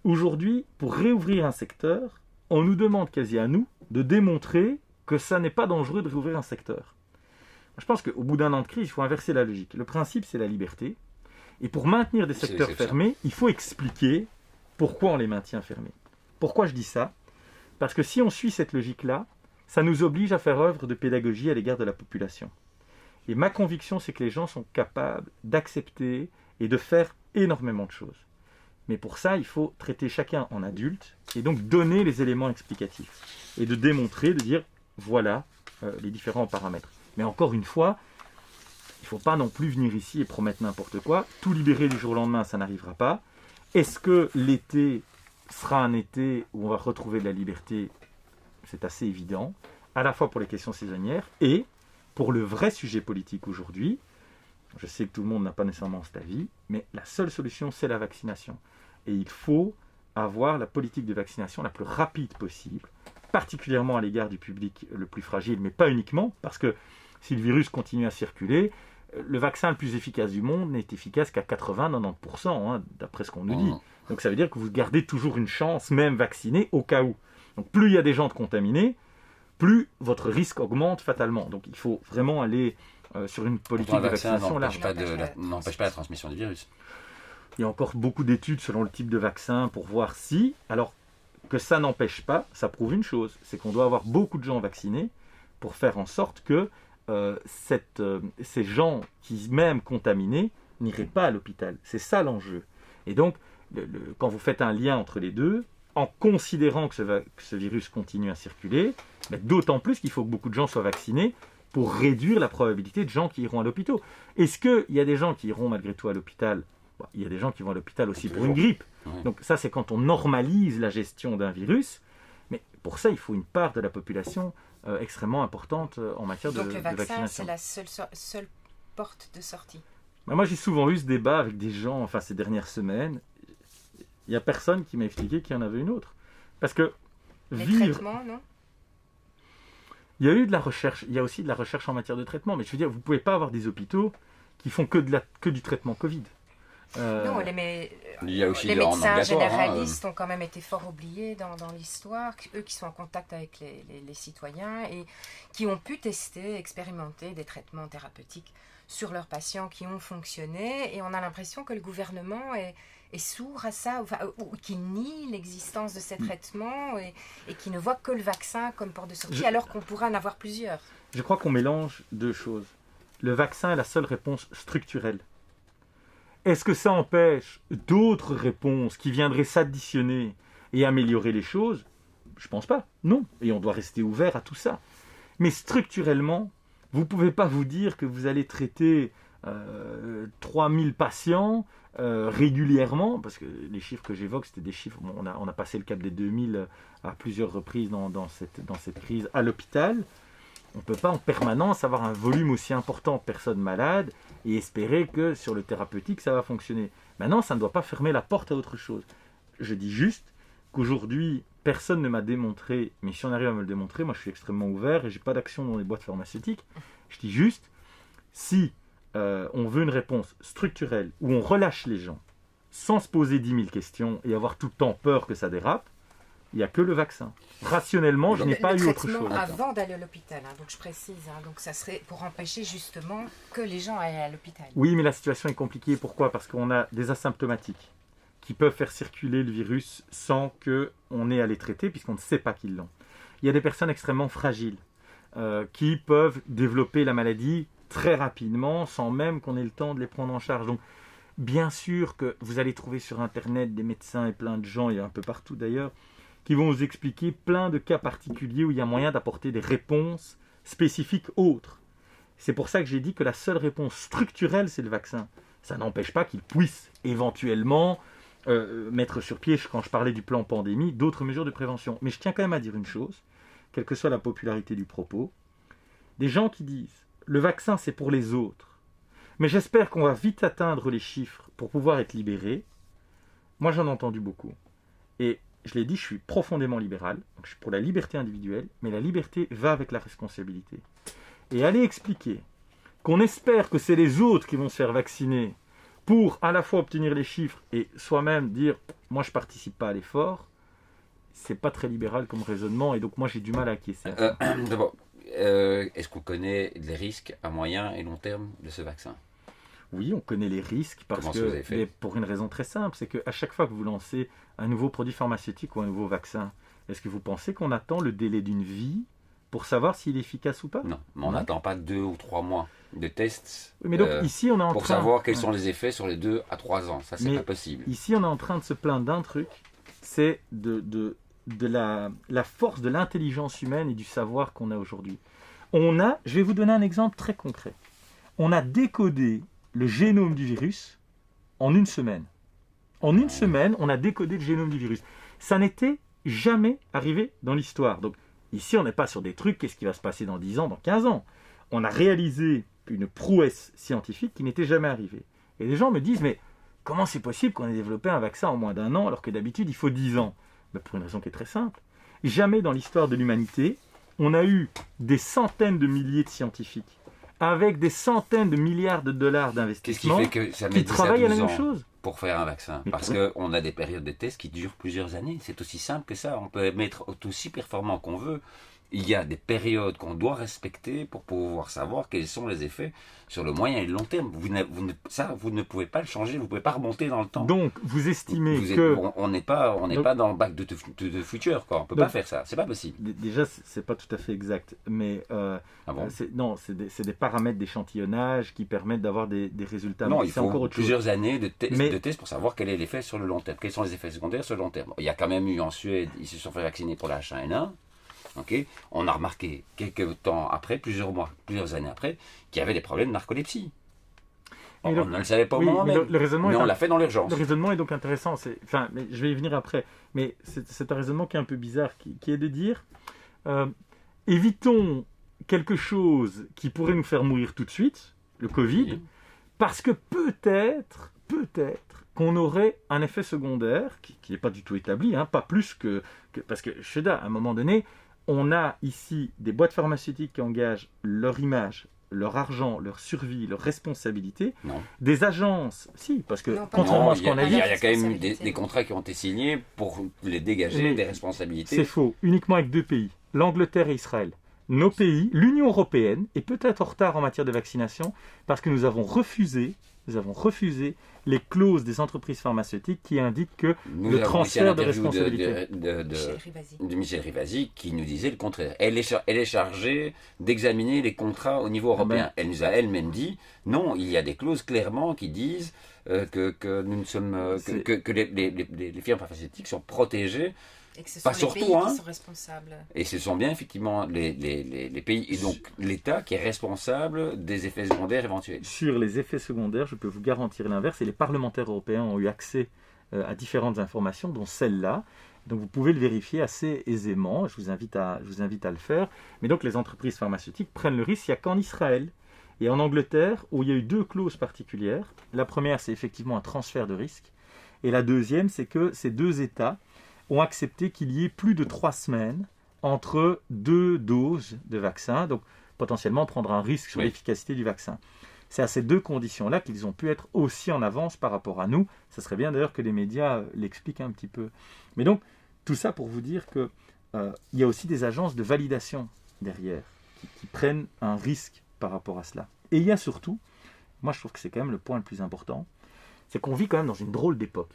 Aujourd'hui, pour réouvrir un secteur, on nous demande quasi à nous de démontrer que ça n'est pas dangereux de réouvrir un secteur. Je pense qu'au bout d'un an de crise, il faut inverser la logique. Le principe, c'est la liberté. Et pour maintenir des secteurs fermés, il faut expliquer pourquoi on les maintient fermés. Pourquoi je dis ça ? Parce que si on suit cette logique-là, ça nous oblige à faire œuvre de pédagogie à l'égard de la population. Et ma conviction, c'est que les gens sont capables d'accepter et de faire énormément de choses. Mais pour ça, il faut traiter chacun en adulte et donc donner les éléments explicatifs. Et de démontrer, de dire, voilà les différents paramètres. Mais encore une fois, il ne faut pas non plus venir ici et promettre n'importe quoi. Tout libérer du jour au lendemain, ça n'arrivera pas. Est-ce que l'été sera un été où on va retrouver de la liberté ? C'est assez évident, à la fois pour les questions saisonnières et pour le vrai sujet politique aujourd'hui. Je sais que tout le monde n'a pas nécessairement cet avis, mais la seule solution, c'est la vaccination. Et il faut avoir la politique de vaccination la plus rapide possible, particulièrement à l'égard du public le plus fragile, mais pas uniquement, parce que si le virus continue à circuler, le vaccin le plus efficace du monde n'est efficace qu'à 80-90%, d'après ce qu'on nous dit. Donc ça veut dire que vous gardez toujours une chance, même vacciné, au cas où. Donc plus il y a des gens contaminés, plus votre risque augmente fatalement. Donc il faut vraiment aller sur une politique de vaccination large. N'empêche pas la transmission du virus. Il y a encore beaucoup d'études selon le type de vaccin pour voir si, alors que ça n'empêche pas, ça prouve une chose, c'est qu'on doit avoir beaucoup de gens vaccinés pour faire en sorte que ces gens qui, même contaminés, n'iraient pas à l'hôpital. C'est ça l'enjeu. Et donc, quand vous faites un lien entre les deux, en considérant que ce virus continue à circuler, mais d'autant plus qu'il faut que beaucoup de gens soient vaccinés pour réduire la probabilité de gens qui iront à l'hôpital. Est-ce qu'il y a des gens qui iront malgré tout à l'hôpital ? Il y a des gens qui vont à l'hôpital aussi pour une grippe. Ouais. Donc ça, c'est quand on normalise la gestion d'un virus. Mais pour ça, il faut une part de la population extrêmement importante en matière de vaccination. Donc le vaccin, c'est la seule porte de sortie. Moi, j'ai souvent eu ce débat avec des gens, ces dernières semaines. Il n'y a personne qui m'a expliqué qu'il y en avait une autre. Parce que les traitements, non ? Il y a eu de la recherche. Il y a aussi de la recherche en matière de traitement. Mais je veux dire, vous ne pouvez pas avoir des hôpitaux qui font que du traitement Covid. Non, les médecins généralistes ont quand même été fort oubliés dans l'histoire, eux qui sont en contact avec les citoyens et qui ont pu tester, expérimenter des traitements thérapeutiques sur leurs patients qui ont fonctionné. Et on a l'impression que le gouvernement est sourd à ça, ou qui nie l'existence de ces traitements et qui ne voit que le vaccin comme porte de sortie, alors qu'on pourrait en avoir plusieurs. Je crois qu'on mélange deux choses. Le vaccin est la seule réponse structurelle. Est-ce que ça empêche d'autres réponses qui viendraient s'additionner et améliorer les choses ? Je ne pense pas, non. Et on doit rester ouvert à tout ça. Mais structurellement, vous ne pouvez pas vous dire que vous allez traiter 3000 patients régulièrement, parce que les chiffres que j'évoque, c'était des chiffres, on a passé le cap des 2000 à plusieurs reprises dans cette crise à l'hôpital. On ne peut pas en permanence avoir un volume aussi important de personnes malades et espérer que sur le thérapeutique, ça va fonctionner. Maintenant, ça ne doit pas fermer la porte à autre chose. Je dis juste qu'aujourd'hui, personne ne m'a démontré, mais si on arrive à me le démontrer, moi je suis extrêmement ouvert et je n'ai pas d'action dans les boîtes pharmaceutiques. Je dis juste, si on veut une réponse structurelle où on relâche les gens sans se poser 10 000 questions et avoir tout le temps peur que ça dérape, il n'y a que le vaccin. Rationnellement, je n'ai pas eu autre chose. Avant d'aller à l'hôpital, donc je précise, donc ça serait pour empêcher justement que les gens aillent à l'hôpital. Oui, mais la situation est compliquée. Pourquoi ? Parce qu'on a des asymptomatiques qui peuvent faire circuler le virus sans qu'on ait à les traiter, puisqu'on ne sait pas qu'ils l'ont. Il y a des personnes extrêmement fragiles qui peuvent développer la maladie très rapidement, sans même qu'on ait le temps de les prendre en charge. Donc, bien sûr que vous allez trouver sur Internet des médecins et plein de gens, il y a un peu partout d'ailleurs, qui vont vous expliquer plein de cas particuliers où il y a moyen d'apporter des réponses spécifiques autres. C'est pour ça que j'ai dit que la seule réponse structurelle, c'est le vaccin. Ça n'empêche pas qu'il puisse éventuellement mettre sur pied, quand je parlais du plan pandémie, d'autres mesures de prévention. Mais je tiens quand même à dire une chose, quelle que soit la popularité du propos, des gens qui disent « le vaccin, c'est pour les autres, mais j'espère qu'on va vite atteindre les chiffres pour pouvoir être libérés », moi j'en ai entendu beaucoup. Et je l'ai dit, je suis profondément libéral, donc je suis pour la liberté individuelle, mais la liberté va avec la responsabilité. Et aller expliquer qu'on espère que c'est les autres qui vont se faire vacciner pour à la fois obtenir les chiffres et soi-même dire « moi je participe pas à l'effort », c'est pas très libéral comme raisonnement et donc moi j'ai du mal à acquiescer. D'abord, est-ce qu'on connaît les risques à moyen et long terme de ce vaccin? Oui, on connaît les risques parce Comment ça, vous avez fait? mais pour une raison très simple, c'est qu'à chaque fois que vous lancez un nouveau produit pharmaceutique ou un nouveau vaccin, est-ce que vous pensez qu'on attend le délai d'une vie pour savoir s'il est efficace ou pas? Non, mais on n'attend pas 2 ou 3 mois de tests Mais donc ici on est en pour train savoir quels sont les effets sur les 2 à 3 ans. Ça, c'est Mais pas possible. ici on est en train de se plaindre d'un truc, c'est de la force de l'intelligence humaine et du savoir qu'on a aujourd'hui. Je vais vous donner un exemple très concret. On a décodé le génome du virus en une semaine. En une semaine, on a décodé le génome du virus. Ça n'était jamais arrivé dans l'histoire. Donc ici, on n'est pas sur des trucs, qu'est-ce qui va se passer dans 10 ans, dans 15 ans. On a réalisé une prouesse scientifique qui n'était jamais arrivée. Et les gens me disent, mais comment c'est possible qu'on ait développé un vaccin en moins d'1 an alors que d'habitude, il faut 10 ans? Pour une raison qui est très simple. Jamais dans l'histoire de l'humanité, on a eu des centaines de milliers de scientifiques avec des centaines de milliards de dollars d'investissement Qu'est-ce qui fait que ça met qui 10 à travaillent à la 12 même ans chose. pour faire un vaccin? Mais Parce qu'on a des périodes de tests qui durent plusieurs années. C'est aussi simple que ça. On peut être aussi performant qu'on veut. Il y a des périodes qu'on doit respecter pour pouvoir savoir quels sont les effets sur le moyen et le long terme. Vous ne pouvez pas le changer, vous ne pouvez pas remonter dans le temps. Donc, vous estimez que... On n'est pas dans le bac de futur, quoi. On ne peut pas faire ça, c'est pas possible. Déjà, c'est pas tout à fait exact, mais Ah bon? c'est des paramètres d'échantillonnage qui permettent d'avoir des résultats. Non, Mais il c'est faut encore autre chose. plusieurs années de tests pour savoir quel est l'effet sur le long terme. Quels sont les effets secondaires sur le long terme? Il y a quand même eu en Suède, ils se sont fait vacciner pour la H1N1. Okay. On a remarqué quelques temps après, plusieurs années après, qu'il y avait des problèmes de narcolepsie. On ne le savait pas au moment même, mais on l'a fait dans l'urgence. Le raisonnement est donc intéressant. Mais je vais y venir après. Mais c'est un raisonnement qui est un peu bizarre, qui est de dire évitons quelque chose qui pourrait nous faire mourir tout de suite, le Covid, Oui. parce que peut-être qu'on aurait un effet secondaire qui n'est pas du tout établi, pas plus que parce que Sheda, à un moment donné, on a ici des boîtes pharmaceutiques qui engagent leur image, leur argent, leur survie, leur responsabilité. Non. Des agences, si, parce que Non, contrairement à ce Il y qu'on a a dit, quand même eu des contrats qui ont été signés pour les dégager Mais des responsabilités. c'est faux, uniquement avec 2 pays, l'Angleterre et Israël. Nos pays, l'Union européenne, est peut-être en retard en matière de vaccination parce que nous avons refusé les clauses des entreprises pharmaceutiques qui indiquent que Nous avons ici un transfert de interview responsabilité. Michel Rivasi. de Michel Rivasi qui nous disait le contraire. Elle est chargée d'examiner les contrats au niveau européen. Elle nous a elle-même dit non, il y a des clauses clairement qui disent que nous ne sommes que les firmes pharmaceutiques sont protégées. Et que ce sont Pas les surtout, pays hein. qui sont responsables. Et ce sont bien effectivement les pays et donc l'État qui est responsable des effets secondaires éventuels. Sur les effets secondaires, je peux vous garantir l'inverse, et les parlementaires européens ont eu accès à différentes informations, dont celle-là. Donc vous pouvez le vérifier assez aisément, je vous invite à le faire. Mais donc les entreprises pharmaceutiques prennent le risque, il n'y a qu'en Israël et en Angleterre où il y a eu 2 clauses particulières. La première, c'est effectivement un transfert de risque. Et la deuxième, c'est que ces 2 États ont accepté qu'il y ait plus de 3 semaines entre 2 doses de vaccin, donc potentiellement prendre un risque sur Oui. l'efficacité du vaccin. C'est à ces 2 conditions-là qu'ils ont pu être aussi en avance par rapport à nous. Ça serait bien d'ailleurs que les médias l'expliquent un petit peu. Mais donc, tout ça pour vous dire qu'il y a aussi des agences de validation derrière qui prennent un risque par rapport à cela. Et il y a surtout, moi je trouve que c'est quand même le point le plus important, c'est qu'on vit quand même dans une drôle d'époque.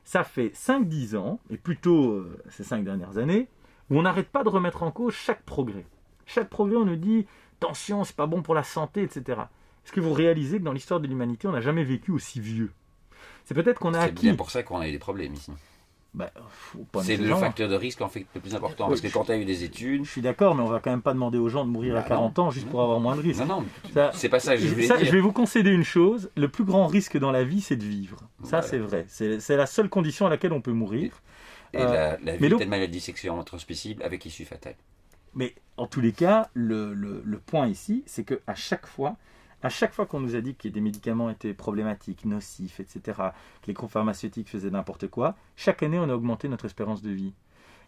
Ça fait 5-10 ans, et plutôt ces 5 dernières années, où on n'arrête pas de remettre en cause chaque progrès. Chaque progrès, on nous dit « attention, c'est pas bon pour la santé, etc. » Est-ce que vous réalisez que dans l'histoire de l'humanité, on n'a jamais vécu aussi vieux? C'est peut-être qu'on a C'est acquis... bien pour ça qu'on a eu des problèmes ici. C'est le facteur de risque en fait le plus important. Parce que quand tu as eu des études... Je suis d'accord, mais on va quand même pas demander aux gens de mourir à 40 ans juste pour avoir moins de risques. Non, Ça- c'est pas ça que je voulais dire. Je vais vous concéder une chose, le plus grand risque dans la vie, c'est de vivre. Ça, Voilà. c'est vrai. C'est la seule condition à laquelle on peut mourir. Et la vie mais donc- est une maladie sexuellement transmissible avec issue fatale. Mais en tous les cas, le point ici, c'est qu'à chaque fois qu'on nous a dit que des médicaments étaient problématiques, nocifs, etc., que les groupes pharmaceutiques faisaient n'importe quoi, chaque année, on a augmenté notre espérance de vie.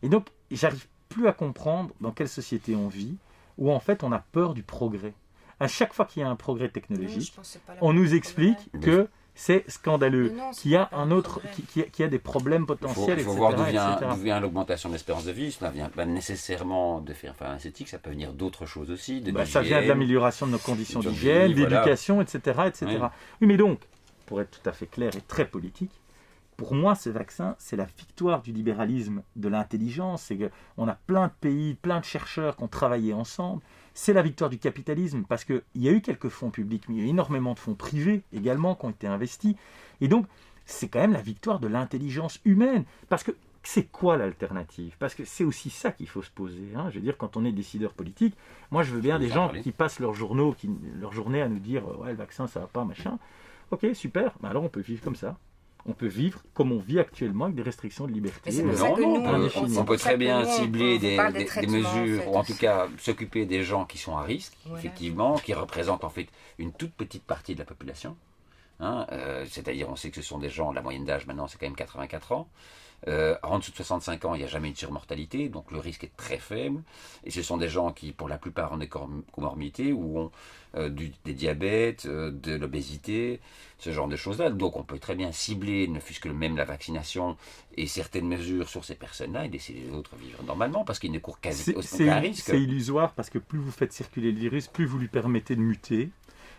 Et donc, j'arrive plus à comprendre dans quelle société on vit, où en fait, on a peur du progrès. À chaque fois qu'il y a un progrès Non, technologique, je pense que c'est pas la on nous peine de explique progrès. que c'est scandaleux. Mais non, c'est Qu'il y a pas un un autre, progrès. qu'il y a des problèmes Il potentiels, faut etc., voir d'où etc. vient l'augmentation de l'espérance de vie. Ça ne vient pas nécessairement de faire pharmaceutique, ça peut venir d'autres choses aussi. Ça vient de l'amélioration de nos conditions de d'hygiène, vie, voilà. d'éducation, etc., etc. Oui. Oui, mais donc, pour être tout à fait clair et très politique, pour moi, ce vaccin, c'est la victoire du libéralisme, de l'intelligence. C'est qu'on a plein de pays, plein de chercheurs qui ont travaillé ensemble. C'est la victoire du capitalisme parce qu'il y a eu quelques fonds publics, mais il y a eu énormément de fonds privés également qui ont été investis. Et donc, c'est quand même la victoire de l'intelligence humaine. Parce que c'est quoi l'alternative? Parce que c'est aussi ça qu'il faut se poser. Hein. Je veux dire, quand on est décideur politique, moi je veux bien des gens qui passent leur journée à nous dire « Ouais, le vaccin, ça va pas, machin. » Ok, super, mais alors on peut vivre comme ça. On peut vivre comme on vit actuellement avec des restrictions de liberté. Mais c'est pour ça que nous, on peut très bien cibler des des mesures, ou en tout cas s'occuper des gens qui sont à risque, Voilà. effectivement, qui représentent en fait une toute petite partie de la population. Hein, c'est-à-dire, on sait que ce sont des gens, la moyenne d'âge maintenant, c'est quand même 84 ans. En dessous de 65 ans, il n'y a jamais eu de surmortalité, donc le risque est très faible. Et ce sont des gens qui, pour la plupart, ont des comorbidités ou ont des diabètes, de l'obésité, ce genre de choses-là. Donc on peut très bien cibler, ne fût-ce que même la vaccination et certaines mesures sur ces personnes-là et laisser les autres vivre normalement parce qu'ils ne courent quasi aucun risque. C'est illusoire parce que plus vous faites circuler le virus, plus vous lui permettez de muter.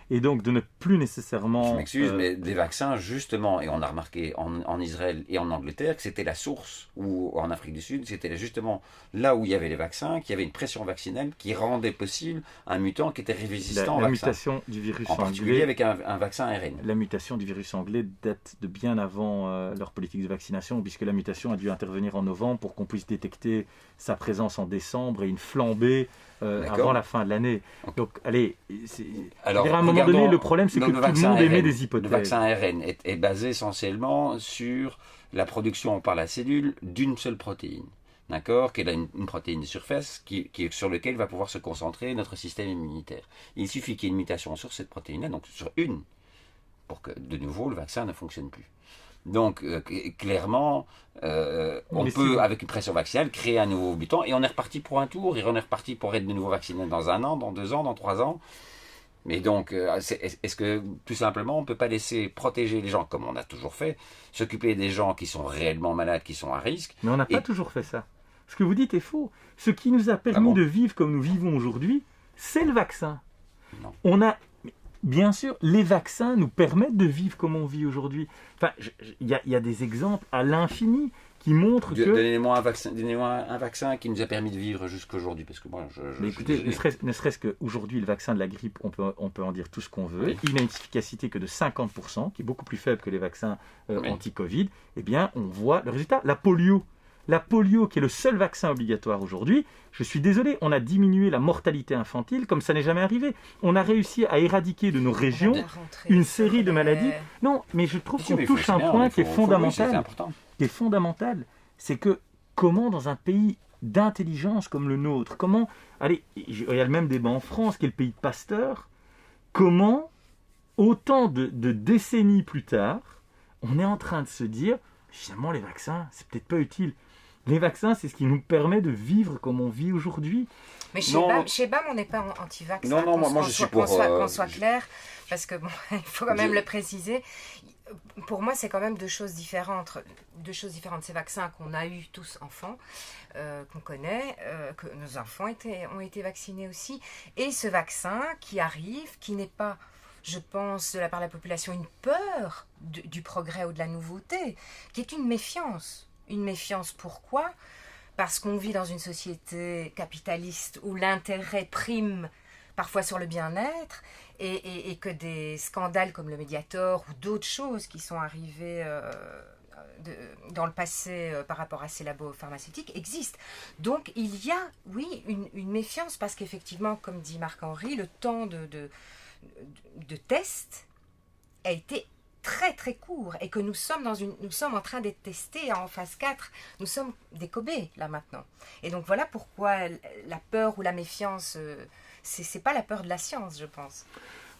Et donc de ne plus nécessairement... Je m'excuse, mais des vaccins, justement, et on a remarqué en Israël et en Angleterre que c'était la source, ou en Afrique du Sud, c'était justement là où il y avait les vaccins, qu'il y avait une pression vaccinale qui rendait possible un mutant qui était résistant au vaccin. La mutation du virus en particulier anglais, avec un vaccin ARN. La mutation du virus anglais date de bien avant leur politique de vaccination, puisque la mutation a dû intervenir en novembre pour qu'on puisse détecter sa présence en décembre et une flambée avant la fin de l'année. Donc, allez, alors, à un moment donné, le problème, c'est que tout le monde émet des hypothèses. Le vaccin ARN est basé essentiellement sur la production par la cellule d'une seule protéine. D'accord, qu'elle a une protéine de surface sur laquelle va pouvoir se concentrer notre système immunitaire. Il suffit qu'il y ait une mutation sur cette protéine-là, donc sur une, pour que de nouveau le vaccin ne fonctionne plus. Donc, clairement, on peut, avec une pression vaccinale, créer un nouveau mutant et on est reparti pour un tour, et on est reparti pour être de nouveau vacciné dans 1 an, dans 2 ans, dans 3 ans. Mais donc, est-ce que tout simplement, on ne peut pas laisser protéger les gens, comme on a toujours fait, s'occuper des gens qui sont réellement malades, qui sont à risque? Mais on n'a pas toujours fait ça. Ce que vous dites est faux. Ce qui nous a permis de vivre comme nous vivons aujourd'hui, c'est le vaccin. Non. Bien sûr, les vaccins nous permettent de vivre comme on vit aujourd'hui. Enfin, il y a des exemples à l'infini qui montrent que... Donnez-moi un vaccin qui nous a permis de vivre jusqu'aujourd'hui, parce que moi, Mais écoutez, ne serait-ce qu'aujourd'hui, le vaccin de la grippe, on peut en dire tout ce qu'on veut. Oui. Il n'a une efficacité que de 50%, qui est beaucoup plus faible que les vaccins anti-Covid. Eh bien, on voit le résultat. La polio, qui est le seul vaccin obligatoire aujourd'hui, je suis désolé, on a diminué la mortalité infantile comme ça n'est jamais arrivé. On a réussi à éradiquer de nos régions une série de maladies. Non, mais je trouve qu'on touche un point qui est fondamental. Qui est fondamental, c'est que comment dans un pays d'intelligence comme le nôtre, allez, il y a le même débat en France, qui est le pays de Pasteur, comment, autant de décennies plus tard, on est en train de se dire, finalement les vaccins, c'est peut-être pas utile. Les vaccins, c'est ce qui nous permet de vivre comme on vit aujourd'hui. Mais chez BAM, on n'est pas anti-vax. Non, moi je suis pour... Qu'on soit clair, parce que il faut quand même le préciser. Pour moi, c'est quand même deux choses différentes. Ces vaccins qu'on a eu tous enfants, qu'on connaît, que nos enfants ont été vaccinés aussi, et ce vaccin qui arrive, qui n'est pas, je pense, de la part de la population, une peur du progrès ou de la nouveauté, qui est une méfiance. Une méfiance, pourquoi ? Parce qu'on vit dans une société capitaliste où l'intérêt prime parfois sur le bien-être, et que des scandales comme le Mediator ou d'autres choses qui sont arrivées dans le passé par rapport à ces labos pharmaceutiques existent. Donc il y a, oui, une méfiance, parce qu'effectivement, comme dit Marc-Henri, le temps de test a été très très court, et que nous sommes en train d'être testés en phase 4, nous sommes des Kobe là maintenant. Et donc voilà pourquoi la peur ou la méfiance, c'est pas la peur de la science, je pense.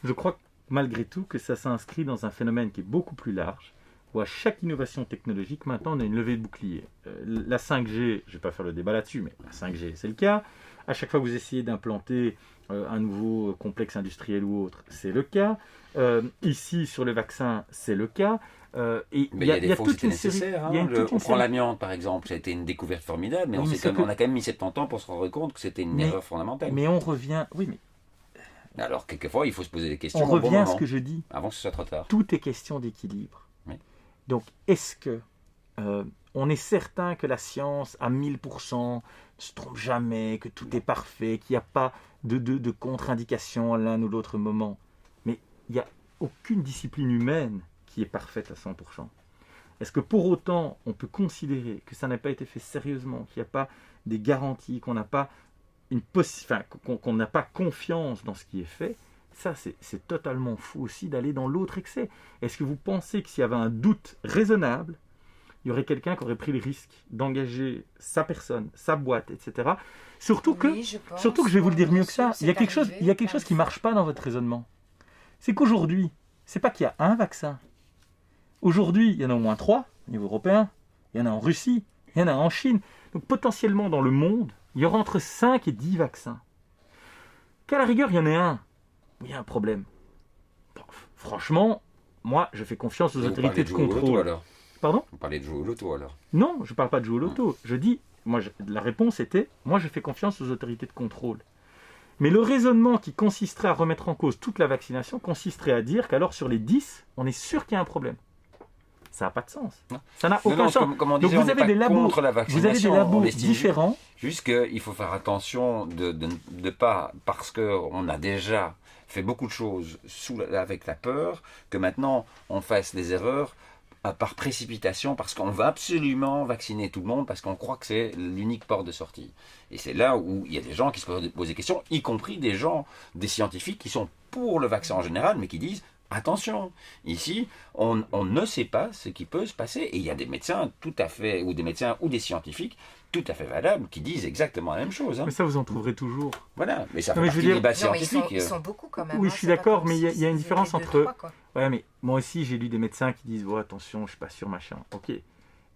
Je crois malgré tout que ça s'inscrit dans un phénomène qui est beaucoup plus large, où à chaque innovation technologique, maintenant on a une levée de bouclier. La 5G, je ne vais pas faire le débat là-dessus, mais la 5G c'est le cas. À chaque fois que vous essayez d'implanter un nouveau complexe industriel ou autre, c'est le cas. Ici, sur le vaccin, c'est le cas. Mais il y a des fois où c'était série. nécessaire. On prend série. l'amiante, par exemple, ça a été une découverte formidable, mais Oui, on a quand même mis 70 ans pour se rendre compte que c'était une erreur fondamentale. Mais on revient... Oui, mais alors, quelquefois, il faut se poser des questions on revient à ce que je dis. Avant que ce soit trop tard. Tout est question d'équilibre. Oui. Donc, est-ce que on est certain que la science, à 1000%, ne se trompe jamais, que tout est parfait, qu'il n'y a pas de contre-indication à l'un ou l'autre moment? Mais il n'y a aucune discipline humaine qui est parfaite à 100%. Est-ce que pour autant, on peut considérer que ça n'a pas été fait sérieusement, qu'il n'y a pas des garanties, qu'on n'a pas qu'on n'a pas confiance dans ce qui est fait? Ça, c'est totalement fou aussi d'aller dans l'autre excès. Est-ce que vous pensez que s'il y avait un doute raisonnable, il y aurait quelqu'un qui aurait pris le risque d'engager sa personne, sa boîte, etc. Surtout que je vais vous le dire mieux que ça, il y a quelque chose qui ne marche pas dans votre raisonnement. C'est qu'aujourd'hui, c'est pas qu'il y a un vaccin. Aujourd'hui, il y en a au moins 3 au niveau européen, il y en a en Russie, il y en a en Chine. Donc potentiellement dans le monde, il y aura entre 5 et 10 vaccins. Qu'à la rigueur, il y en ait un, il y a un problème. Bon, franchement, moi, je fais confiance aux autorités de contrôle. Pardon ? Vous parlez de jouer au loto alors ? Non, je ne parle pas de jouer au loto. Je dis, la réponse était, moi je fais confiance aux autorités de contrôle. Mais le raisonnement qui consisterait à remettre en cause toute la vaccination consisterait à dire qu'alors sur les 10, on est sûr qu'il y a un problème. Ça n'a pas de sens. Ça n'a aucun sens. Comme on disait, donc vous avez des labos, différents. différents. Juste qu'il faut faire attention de ne pas, parce qu'on a déjà fait beaucoup de choses avec la peur, que maintenant on fasse des erreurs par précipitation, parce qu'on veut absolument vacciner tout le monde, parce qu'on croit que c'est l'unique porte de sortie. Et c'est là où il y a des gens qui se posent des questions, y compris des scientifiques qui sont pour le vaccin en général, mais qui disent attention, ici, on ne sait pas ce qui peut se passer. Et il y a des médecins tout à fait, ou des scientifiques tout à fait valables qui disent exactement la même chose. Mais ça, vous en trouverez toujours. Voilà, mais ça fait partie du débat scientifique. Ils sont beaucoup quand même. Oui, je suis d'accord, mais il y a une différence entre... Ouais, mais moi aussi, j'ai lu des médecins qui disent attention, je ne suis pas sûr, machin. Ok.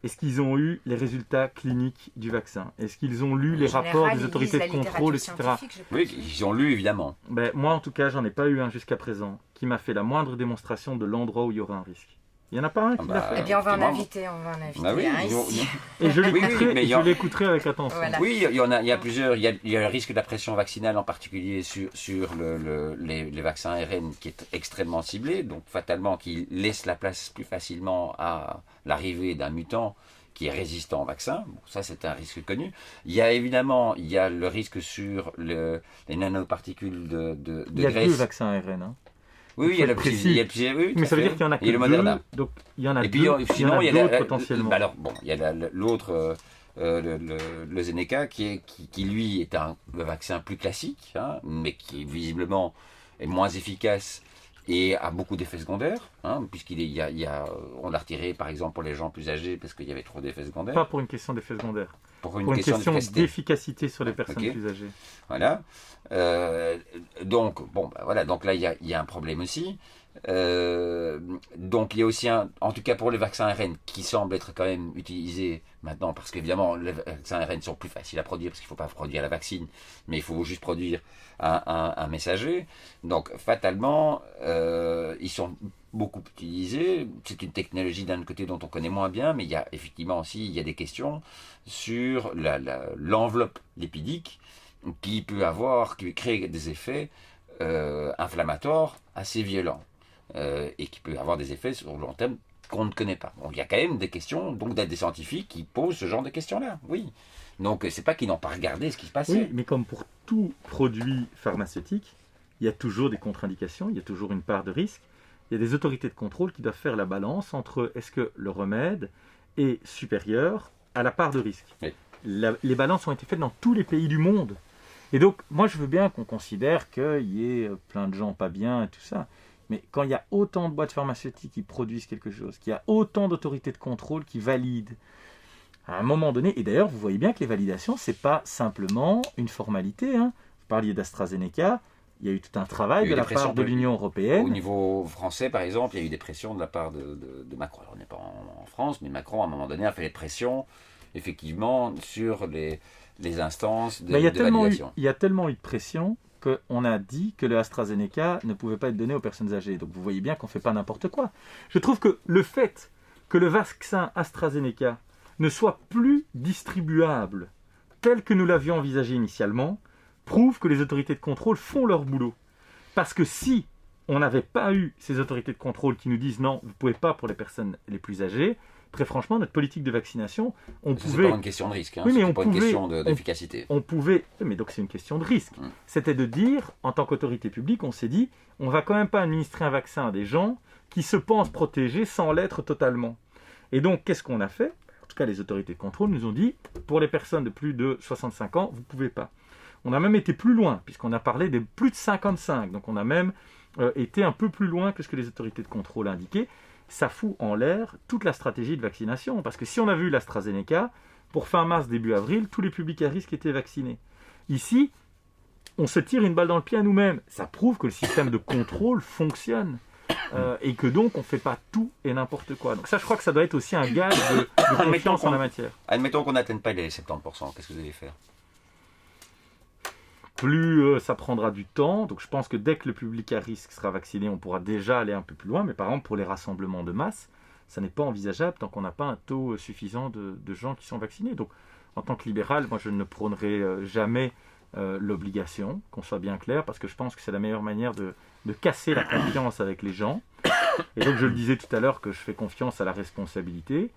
Est-ce qu'ils ont eu les résultats cliniques du vaccin? Est-ce qu'ils ont lu les rapports des autorités de contrôle, etc. Oui, ils ont lu, évidemment. Moi, en tout cas, j'en ai pas eu un jusqu'à présent qui m'a fait la moindre démonstration de l'endroit où il y aura un risque. Il n'y en a pas un qui l'a fait. Eh bien, on va en inviter ici. Et je l'écouterai avec attention. Voilà. Oui, il y a plusieurs. Il y a le risque de la pression vaccinale, en particulier sur les vaccins ARN, qui est extrêmement ciblé, donc fatalement qui laisse la place plus facilement à l'arrivée d'un mutant qui est résistant au vaccin. Bon, ça, c'est un risque connu. Il y a le risque sur les nanoparticules de graisse. Il y a 2 vaccins ARN. Hein. Oui, il y a le petit, mais ça veut dire qu'il y en a que 2, le Moderna. Donc il y en a et puis, 2, sinon, il y a d'autres potentiellement. Alors, bon, il y a l'autre, le Zeneca, qui lui est un vaccin plus classique, hein, mais qui visiblement est moins efficace et a beaucoup d'effets secondaires, hein, on l'a retiré par exemple pour les gens plus âgés parce qu'il y avait trop d'effets secondaires. Pas pour une question d'effets secondaires. Pour une question d'efficacité sur les personnes plus âgées. Voilà. Donc là il y a un problème aussi. Donc il y a aussi en tout cas pour les vaccins ARN qui semblent être quand même utilisés maintenant, parce qu'évidemment les vaccins ARN sont plus faciles à produire parce qu'il ne faut pas produire la vaccine, mais il faut juste produire un messager. Donc fatalement ils sont beaucoup utilisés. C'est une technologie d'un côté dont on connaît moins bien, mais il y a effectivement aussi des questions sur l'enveloppe lipidique qui crée des effets inflammatoires assez violents. Et qui peut avoir des effets sur le long terme qu'on ne connaît pas. Donc il y a quand même des questions, donc des scientifiques qui posent ce genre de questions-là, oui. Donc c'est pas qu'ils n'ont pas regardé ce qui se passait. Oui, mais comme pour tout produit pharmaceutique, il y a toujours des contre-indications, il y a toujours une part de risque. Il y a des autorités de contrôle qui doivent faire la balance entre est-ce que le remède est supérieur à la part de risque. Oui. Les balances ont été faites dans tous les pays du monde. Et donc, moi je veux bien qu'on considère qu'il y ait plein de gens pas bien et tout ça. Mais quand il y a autant de boîtes pharmaceutiques qui produisent quelque chose, qu'il y a autant d'autorités de contrôle qui valident, à un moment donné, et d'ailleurs vous voyez bien que les validations, ce n'est pas simplement une formalité. Hein. Vous parliez d'AstraZeneca, il y a eu tout un travail de la part de l'Union européenne. Au niveau français, par exemple, il y a eu des pressions de la part de Macron. Alors, on n'est pas en France, mais Macron, à un moment donné, a fait des pressions, effectivement, sur les instances de validation. Il y a tellement eu de pression qu'on a dit que le AstraZeneca ne pouvait pas être donné aux personnes âgées. Donc vous voyez bien qu'on ne fait pas n'importe quoi. Je trouve que le fait que le vaccin AstraZeneca ne soit plus distribuable tel que nous l'avions envisagé initialement prouve que les autorités de contrôle font leur boulot. Parce que si on n'avait pas eu ces autorités de contrôle qui nous disent non, vous ne pouvez pas pour les personnes les plus âgées, très franchement, notre politique de vaccination, C'est pas une question de risque, Oui, mais c'est pas une question d'efficacité. On pouvait, mais donc c'est une question de risque. C'était de dire, en tant qu'autorité publique, on s'est dit, on va quand même pas administrer un vaccin à des gens qui se pensent protégés sans l'être totalement. Et donc, qu'est-ce qu'on a fait ? En tout cas, les autorités de contrôle nous ont dit, pour les personnes de plus de 65 ans, vous ne pouvez pas. On a même été plus loin, puisqu'on a parlé des plus de 55. Donc, on a même été un peu plus loin que ce que les autorités de contrôle indiquaient. Ça fout en l'air toute la stratégie de vaccination. Parce que si on a vu l'AstraZeneca, pour fin mars, début avril, tous les publics à risque étaient vaccinés. Ici, on se tire une balle dans le pied à nous-mêmes. Ça prouve que le système de contrôle fonctionne. Et que donc, on ne fait pas tout et n'importe quoi. Donc ça, je crois que ça doit être aussi un gage de confiance en la matière. Admettons qu'on n'atteigne pas les 70%, qu'est-ce que vous allez faire ? Plus ça prendra du temps. Donc je pense que dès que le public à risque sera vacciné, on pourra déjà aller un peu plus loin. Mais par exemple, pour les rassemblements de masse, ça n'est pas envisageable tant qu'on n'a pas un taux suffisant de gens qui sont vaccinés. Donc en tant que libéral, moi je ne prônerai jamais l'obligation, qu'on soit bien clair, parce que je pense que c'est la meilleure manière de casser la confiance avec les gens. Et donc je le disais tout à l'heure que je fais confiance à la responsabilité.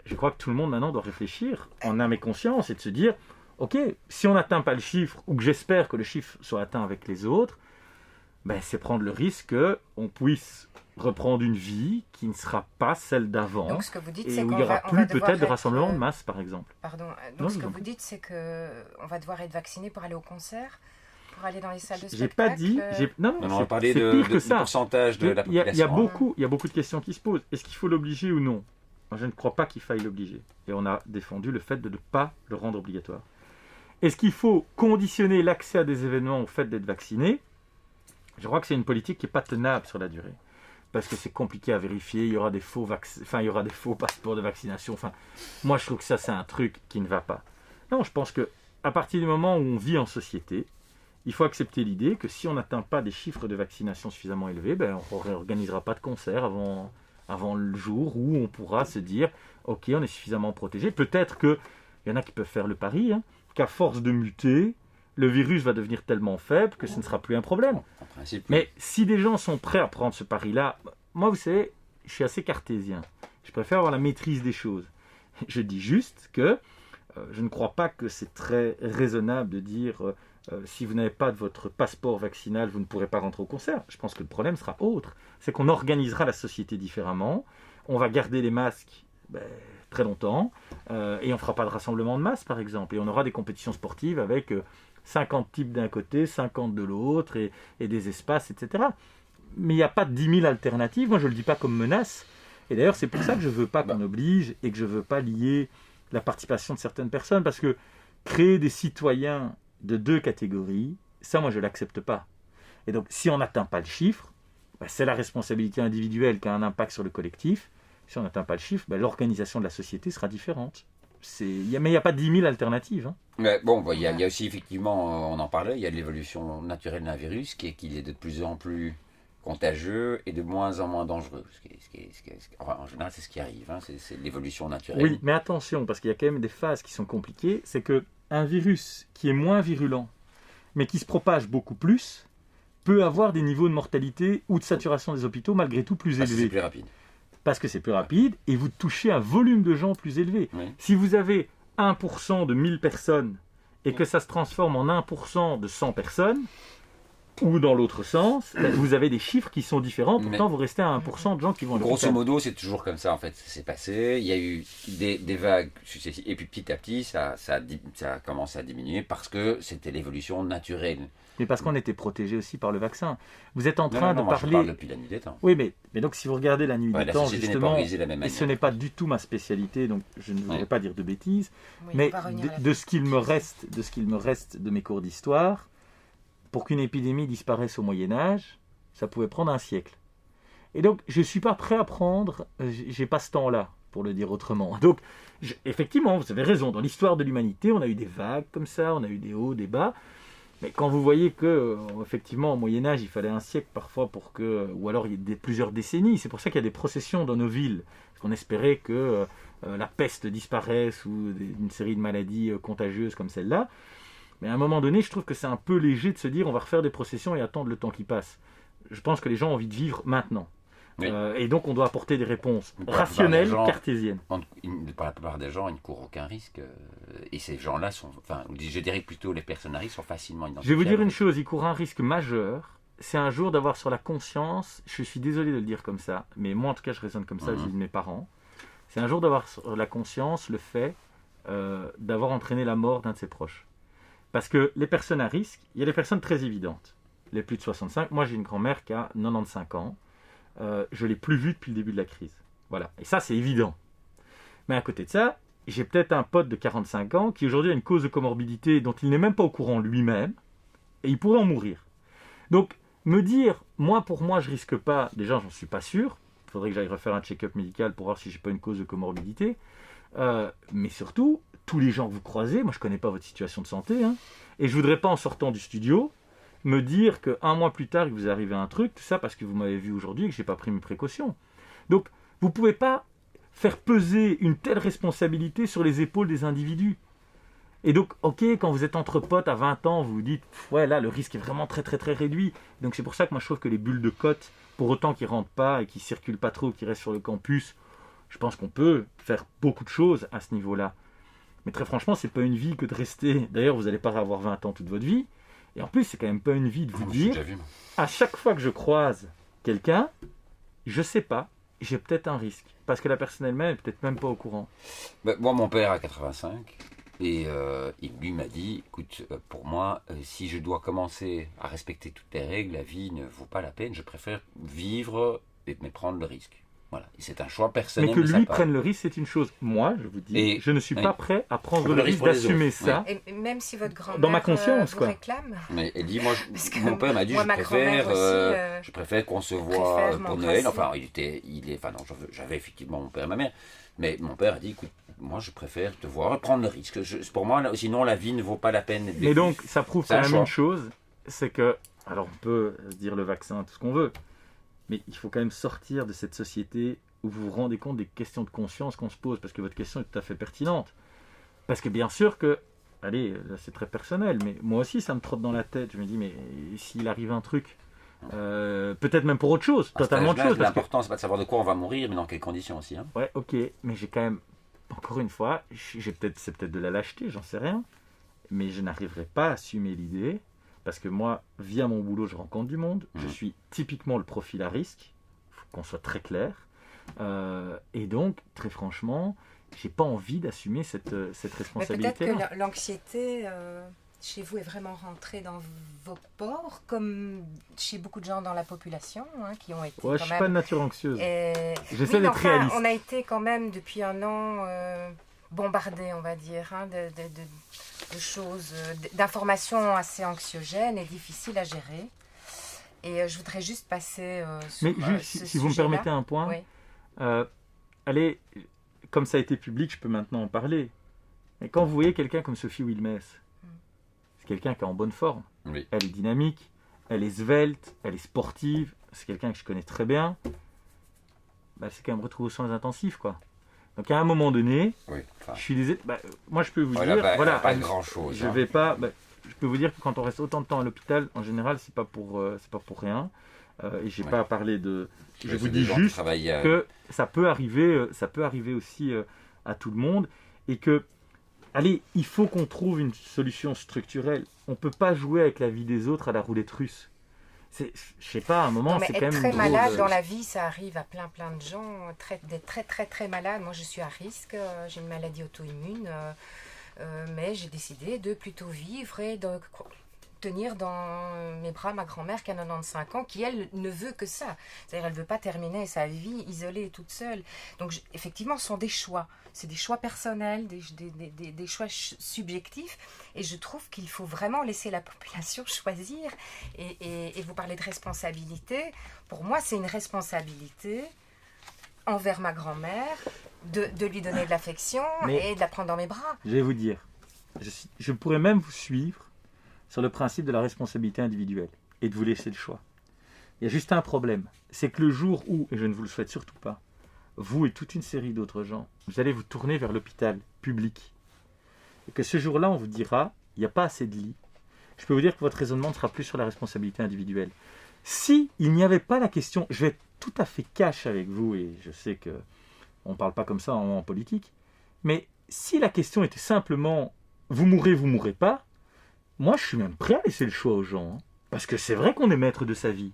Je crois que tout le monde maintenant doit réfléchir en âme et conscience et de se dire ok, si on n'atteint pas le chiffre, ou que j'espère que le chiffre soit atteint avec les autres, ben c'est prendre le risque qu'on puisse reprendre une vie qui ne sera pas celle d'avant. Donc ce que vous dites, et c'est où qu'on il n'y aura va plus devoir peut-être de être, rassemblement de masse, par exemple. Pardon. Donc Non, ce je que vous en vous prie. dites, c'est qu'on va devoir être vacciné pour aller au concert, pour aller dans les salles de J'ai spectacle. pas dit... Non, On va parler c'est pire que du ça. pourcentage de la Il y population. a beaucoup de questions qui se posent. Est-ce qu'il faut l'obliger ou non ? Moi, je ne crois pas qu'il faille l'obliger. Et on a défendu le fait de ne pas le rendre obligatoire. Est-ce qu'il faut conditionner l'accès à des événements au fait d'être vacciné ? Je crois que c'est une politique qui n'est pas tenable sur la durée. Parce que c'est compliqué à vérifier, il y aura des faux passeports de vaccination. Moi, je trouve que ça, c'est un truc qui ne va pas. Non, je pense qu'à partir du moment où on vit en société, il faut accepter l'idée que si on n'atteint pas des chiffres de vaccination suffisamment élevés, on ne réorganisera pas de concert avant le jour où on pourra se dire « Ok, on est suffisamment protégé ». Peut-être qu'il y en a qui peuvent faire le pari, qu'à force de muter, le virus va devenir tellement faible que ce ne sera plus un problème. En principe, Mais si des gens sont prêts à prendre ce pari-là, moi, vous savez, je suis assez cartésien. Je préfère avoir la maîtrise des choses. Je dis juste que je ne crois pas que c'est très raisonnable de dire si vous n'avez pas de votre passeport vaccinal, vous ne pourrez pas rentrer au concert. Je pense que le problème sera autre. C'est qu'on organisera la société différemment. On va garder les masques très longtemps et on ne fera pas de rassemblement de masse, par exemple. Et on aura des compétitions sportives avec 50 types d'un côté, 50 de l'autre et des espaces, etc. Mais il n'y a pas de 10 000 alternatives. Moi, je ne le dis pas comme menace. Et d'ailleurs, c'est pour ça que je ne veux pas qu'on oblige et que je ne veux pas lier la participation de certaines personnes, parce que créer des citoyens de deux catégories, ça, moi, je ne l'accepte pas. Et donc, si on n'atteint pas le chiffre, c'est la responsabilité individuelle qui a un impact sur le collectif. Si on n'atteint pas le chiffre, l'organisation de la société sera différente. Mais il n'y a pas 10 000 alternatives. Mais bon, il y a aussi, effectivement, on en parlait, il y a l'évolution naturelle d'un virus qui est qu'il est de plus en plus contagieux et de moins en moins dangereux. En général, c'est ce qui arrive, c'est l'évolution naturelle. Oui, mais attention, parce qu'il y a quand même des phases qui sont compliquées. C'est qu'un virus qui est moins virulent, mais qui se propage beaucoup plus, peut avoir des niveaux de mortalité ou de saturation des hôpitaux malgré tout plus élevés. C'est plus rapide. Parce que c'est plus rapide et vous touchez un volume de gens plus élevé. Oui. Si vous avez 1% de 1000 personnes et que ça se transforme en 1% de 100 personnes, ou dans l'autre sens, vous avez des chiffres qui sont différents, pourtant vous restez à 1% de gens qui vont à l'hôpital. Grosso modo, c'est toujours comme ça, en fait. C'est passé, il y a eu des vagues successives, et puis petit à petit, ça a commencé à diminuer parce que c'était l'évolution naturelle. Mais parce qu'on était protégé aussi par le vaccin. Vous êtes en train de moi, parler... je parle depuis la nuit des temps. Oui, mais donc si vous regardez la nuit des temps, justement, de la même et manière. ce n'est pas du tout ma spécialité, donc je ne voudrais pas dire de bêtises, Oui, mais on va revenir à la de ce qu'il me reste de mes cours d'histoire, pour qu'une épidémie disparaisse au Moyen-Âge, ça pouvait prendre un siècle. Et donc, je ne suis pas prêt à prendre, j'ai pas ce temps-là, pour le dire autrement. Donc, effectivement, vous avez raison, dans l'histoire de l'humanité, on a eu des vagues comme ça, on a eu des hauts, des bas, Mais quand vous voyez que, effectivement, au Moyen-Âge, il fallait un siècle parfois pour que. Ou alors il y a plusieurs décennies. C'est pour ça qu'il y a des processions dans nos villes. Parce qu'on espérait que la peste disparaisse ou une série de maladies contagieuses comme celle-là. Mais à un moment donné, je trouve que c'est un peu léger de se dire on va refaire des processions et attendre le temps qui passe. Je pense que les gens ont envie de vivre maintenant. Oui. Et donc on doit apporter des réponses Pour la plupart rationnelles, des gens, cartésiennes. Pour la plupart des gens, ils ne courent aucun risque. Et ces gens-là sont, enfin, je dirais plutôt les personnes à risque sont facilement identifiées. Je vais vous dire une chose, ils courent un risque majeur. C'est un jour d'avoir sur la conscience, je suis désolé de le dire comme ça, mais moi en tout cas je raisonne comme ça, vis-à-vis de mes parents. C'est un jour d'avoir sur la conscience le fait d'avoir entraîné la mort d'un de ses proches. Parce que les personnes à risque, il y a des personnes très évidentes. Les plus de 65, moi j'ai une grand-mère qui a 95 ans. Je ne l'ai plus vue depuis le début de la crise. Voilà. Et ça, c'est évident. Mais à côté de ça, j'ai peut-être un pote de 45 ans qui aujourd'hui a une cause de comorbidité dont il n'est même pas au courant lui-même, et il pourrait en mourir. Donc, me dire, pour moi, je risque pas, déjà, j'en suis pas sûr. Il faudrait que j'aille refaire un check-up médical pour voir si j'ai pas une cause de comorbidité. Mais surtout, tous les gens que vous croisez, moi je connais pas votre situation de santé, hein, et je voudrais pas en sortant du studio me dire qu'un mois plus tard il vous est arrivé un truc, tout ça parce que vous m'avez vu aujourd'hui et que j'ai pas pris mes précautions. Donc vous pouvez pas faire peser une telle responsabilité sur les épaules des individus. Et donc, ok, quand vous êtes entre potes à 20 ans, vous vous dites, ouais, là, le risque est vraiment très, très, très réduit. Donc, c'est pour ça que moi, je trouve que les bulles de cote, pour autant qu'ils ne rentrent pas et qu'ils ne circulent pas trop, qu'ils restent sur le campus, je pense qu'on peut faire beaucoup de choses à ce niveau-là. Mais très franchement, c'est pas une vie que de rester. D'ailleurs, vous n'allez pas avoir 20 ans toute votre vie. Et en plus, c'est quand même pas une vie de vous dire, à chaque fois que je croise quelqu'un, je sais pas, j'ai peut-être un risque. Parce que la personne elle-même est peut-être même pas au courant. Ben, moi, mon père a 85. Et il lui m'a dit, écoute, pour moi, si je dois commencer à respecter toutes les règles, la vie ne vaut pas la peine. Je préfère vivre mais prendre le risque. Voilà. Et c'est un choix personnel. Mais que lui prenne le risque, c'est une chose. Moi, je vous dis, je ne suis pas prêt à prendre le risque d'assumer ça. Et même si votre grand-mère dans ma conscience, vous réclame. Mais elle dit, mon père m'a dit, je préfère qu'on se voit pour Noël. Enfin, j'avais effectivement mon père et ma mère. Mais mon père a dit, écoute, moi je préfère te voir prendre le risque. Pour moi, sinon la vie ne vaut pas la peine d'être vécue. Mais donc, ça prouve quand même une chose, c'est que, alors on peut dire le vaccin, tout ce qu'on veut, mais il faut quand même sortir de cette société où vous vous rendez compte des questions de conscience qu'on se pose, parce que votre question est tout à fait pertinente. Parce que bien sûr que, allez, là c'est très personnel, mais moi aussi ça me trotte dans la tête. Je me dis, mais s'il arrive un truc, peut-être même pour autre chose, totalement autre chose. L'important, c'est pas de savoir de quoi on va mourir, mais dans quelles conditions aussi. Hein. Ouais, ok, mais j'ai quand même, encore une fois, c'est peut-être de la lâcheté, j'en sais rien, mais je n'arriverai pas à assumer l'idée, parce que moi, via mon boulot, je rencontre du monde, je suis typiquement le profil à risque, il faut qu'on soit très clair, et donc, très franchement, j'ai pas envie d'assumer cette responsabilité. Mais peut-être que l'anxiété chez vous est vraiment rentrée dans vos pores, comme chez beaucoup de gens dans la population, hein, qui ont été. Ouais, je suis pas de nature anxieuse. J'essaie oui, d'être réaliste. On a été quand même depuis un an bombardés, on va dire, hein, de choses, d'informations assez anxiogènes et difficiles à gérer. Et je voudrais juste passer sur mais juste, si vous me permettez un point, oui. Allez, comme ça a été public, je peux maintenant en parler. Mais quand vous voyez quelqu'un comme Sophie Wilmès, c'est quelqu'un qui est en bonne forme. Oui. Elle est dynamique, elle est svelte, elle est sportive. C'est quelqu'un que je connais très bien. Bah, c'est quand même retrouvé aux soins intensifs, quoi. Donc à un moment donné, je suis désolé. Moi, je peux vous dire, voilà, pas grand-chose. Je vais pas. Je peux vous dire que quand on reste autant de temps à l'hôpital, en général, c'est pas pour rien. Et j'ai pas à parler de. Je vous dis juste que ça peut arriver aussi à tout le monde, et que, allez, il faut qu'on trouve une solution structurelle. On peut pas jouer avec la vie des autres à la roulette russe. Je sais pas, à un moment, c'est quand même très malade dans la vie, ça arrive à plein de gens, d'être très très très malade. Moi, je suis à risque, j'ai une maladie auto-immune, mais j'ai décidé de plutôt vivre et de tenir dans mes bras ma grand-mère qui a 95 ans, qui elle ne veut que ça. C'est-à-dire elle ne veut pas terminer sa vie isolée toute seule. Donc effectivement, ce sont des choix. C'est des choix personnels, des choix subjectifs. Et je trouve qu'il faut vraiment laisser la population choisir. Et vous parlez de responsabilité. Pour moi, c'est une responsabilité envers ma grand-mère de lui donner de l'affection et de la prendre dans mes bras. Je vais vous dire, je pourrais même vous suivre sur le principe de la responsabilité individuelle et de vous laisser le choix. Il y a juste un problème, c'est que le jour où, et je ne vous le souhaite surtout pas, vous et toute une série d'autres gens, vous allez vous tourner vers l'hôpital public, et que ce jour-là, on vous dira, il n'y a pas assez de lits, je peux vous dire que votre raisonnement ne sera plus sur la responsabilité individuelle. Si il n'y avait pas la question, je vais être tout à fait cash avec vous, et je sais qu'on ne parle pas comme ça en politique, mais si la question était simplement, vous mourrez pas, moi je suis même prêt à laisser le choix aux gens, hein, parce que c'est vrai qu'on est maître de sa vie.